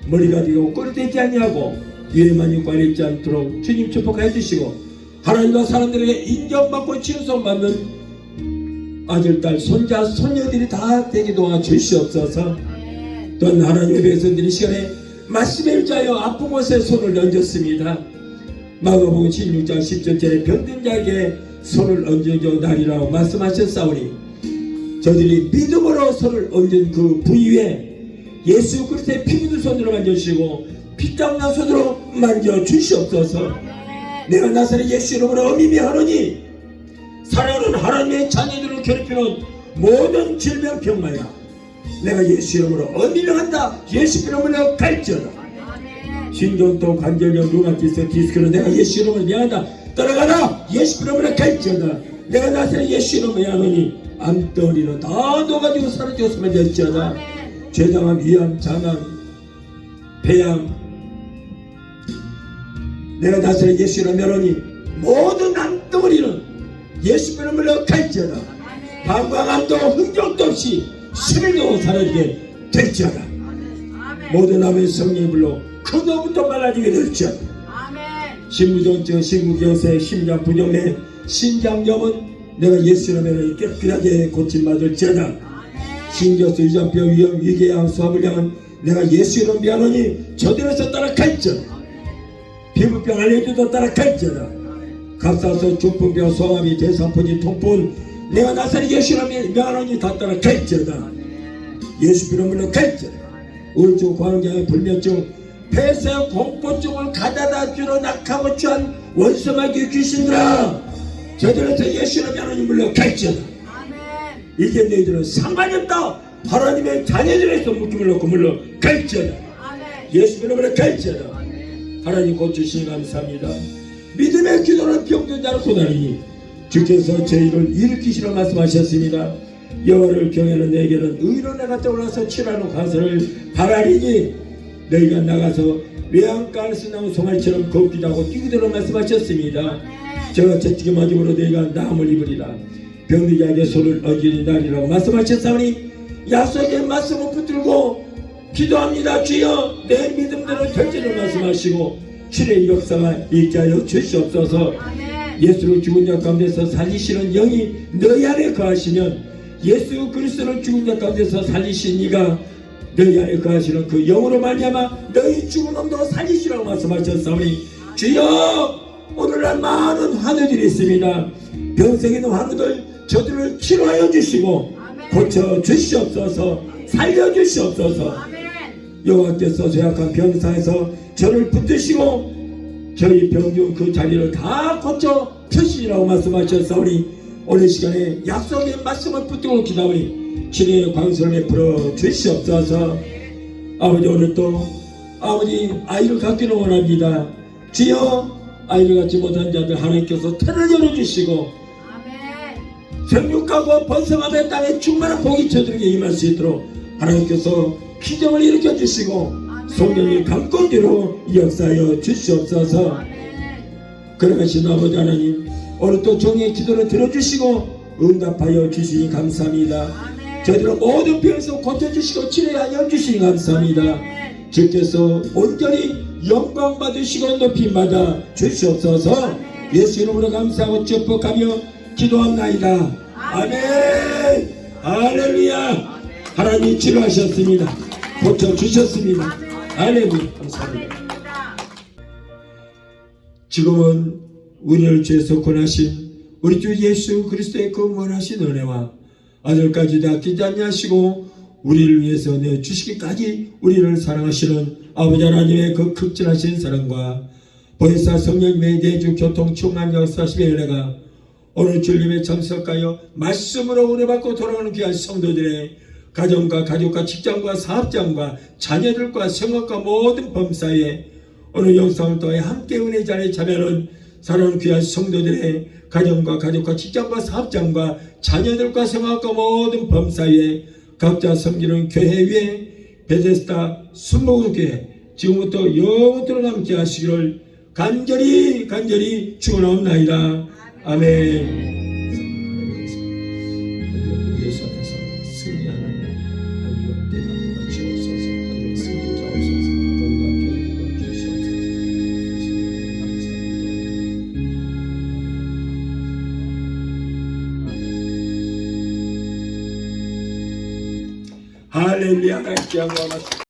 머리가 되고 꼴이 되지 아니하고 위에만 있고 아래 있지 않도록 주님 축복해 주시고, 하나님과 사람들에게 인정받고 칭송받는 아들, 딸, 손자, 손녀들이 다 되게 도와주시옵소서. 아멘. 또한 하나님의 백성들이 시간에 말씀에 의지하여 아픈 곳에 손을 얹었습니다. 마가복음 16장 10절에 병든 자에게 손을 얹어줘 나리라고 말씀하셨사오니, 저들이 믿음으로 손을 얹은 그 부위에 예수 그리스도의 피 묻은 손으로 만져주시고 피땀난 손으로 만져주시옵소서. 아멘. 내가 나사렛 예수 이름으로 어미미 하노니, 사랑하는 하나님의 자녀들을 괴롭히는 모든 질병 병마야 내가 예수 이름으로 어미명한다. 예수 이름으로 갈지어다. 아멘. 신경통, 관절염, 루마티스, 디스크는 내가 예수 이름으로 명한다. 떠나가라. 예수 이름으로 갈지어다. 내가 나사렛 예수 이름으로 하노니 암덩어리는 다 녹아지고 사라졌으면 될지어다. 아멘. 췌장암, 위암, 장암, 폐암, 내가 나사렛 예수 이름으로 명하노니 모든 암덩어리는 예수 이름으로 갈지어다. 아멘. 방광암도 흔적도 없이 10일 동안 사라지게 될지어다. 아멘. 모든 암의 성령의 불로 그거부터 말라지게 될지어다. 아멘. 신부전증, 신구경색, 심장부정맥, 신장염은 내가 예수 이름으로 깨끗하게 고침받을지어다. 아멘. 신경수, 유전병, 위염, 위궤양, 소화불량은 내가 예수 이름 미하노니 저들에서 따라갈지어다. 피부병, 알레르기도 따라갈지어다. 갑상선, 중풍병, 소화마비, 대상포진, 통풍 내가 나사렛 예수 이름 미하노니 다 따라갈지어다. 예수 이름으로 갈지어다. 우울증, 광장의 불면증, 폐쇄, 공포증을 가져다 주러 낙하고 취한 원수마귀 귀신들아, 저들한테 예수 이름 미하노니 물러 갈지어다. 아멘. 이제 너희들은 상관이 없다. 하나님의 자녀들에서 묶임을 놓고 물러 갈지어다. 아멘. 예수 이름으로 갈지어다. 하나님 고치시니 감사합니다. 믿음의 기도는 병든 자를 고나리니 주께서 저희를 일으키시라 말씀하셨습니다. 여호와를 경외하는 내게는 의로 내가 떠올라서 치라는 가설을 바라리니 너희가 나가서 외양가에서 나온 송아지처럼 걷기도 하고 뛰기도록 말씀하셨습니다. 제가 채찍에 맞음으로 너희가 나음을 입으리라. 병든 자에게 손을 얹으니 나리라고 말씀하셨사오니 약속의 말씀을 붙들고 기도합니다. 주여 내 믿음대로 될지를 말씀하시고 치료의 역사가 있게 하여 주시옵소서. 아멘. 예수를 죽은 자 가운데서 살리시는 영이 너희 안에 거하시면 예수 그리스도를 죽은 자 가운데서 살리신 이가 너희 안에 거하시는 그 영으로 말미암아 너희 죽은 놈도 살리시라고 말씀하셨사오니 주여 오늘날 많은 환우들이 있습니다. 병생에 있는 환우들 저들을 치료하여 주시고 고쳐 주시옵소서. 살려 주시옵소서. 아멘. 여호와께서 죄악한 병사에서 저를 붙드시고 저희 병중 그 자리를 다 고쳐 펴시라고 말씀하셨사오니 오늘 시간에 약속의 말씀을 붙들고 기다오니 치료의 광선을 베풀어 주시옵소서. 아버지 오늘 또 아버지 아이를 갖기를 원합니다. 주여 아이를 갖지 못한 자들 하나님께서 태를 열어주시고 아멘. 생육하고 번성함의 땅에 충만한 복이 저들에게 임할 수 있도록 하나님께서 기적을 일으켜 주시고 성령의 강권기로 역사하여 주시옵소서. 아멘. 그러하신 아버지 하나님 오늘 또 종의 기도를 들어주시고 응답하여 주시니 감사합니다. 아멘. 저희들은 모든 병에서 고쳐주시고 치료하여 주시니 감사합니다. 아멘. 주께서 온전히 영광 받으시고 높임 받아 주시옵소서. 예수 이름으로 감사하고 축복하며 기도합나이다. 아멘. 할렐루야. 하나님 치료하셨습니다. 고쳐주셨습니다. 할렐루야. 감사합니다. 아멘입니다. 지금은 우리를 죄에서 권하신 우리 주 예수 그리스도의 그 원하신 은혜와 아들까지 아끼지 아니하시고 우리를 위해서 내주시기까지 우리를 사랑하시는 아버지 하나님의 그 극진하신 사랑과 보혜사 성령님의 내주 교통 충만 역사심의 은혜가 오늘 주님의 참석하여 말씀으로 은혜받고 돌아가는 귀한 성도들의 가정과 가족과 직장과 사업장과 자녀들과 생활과 모든 범사에 오늘 영상을 통해 함께 은혜 자리에 참여하는 사랑하는 귀한 성도들의 가정과 가족과 직장과 사업장과 자녀들과 생활과 모든 범사에 각자 섬기는 교회 위에 베데스다 순복음교회 지금부터 영원토록 남게 하시기를 간절히 축원하옵나이다. 아멘. 예수 안에서 승리하는 한주간 깨닫고 주옵소서. 한주간 승리자 옵소서. 건강하게 주시옵소서. 감사합니다. 할렐루야.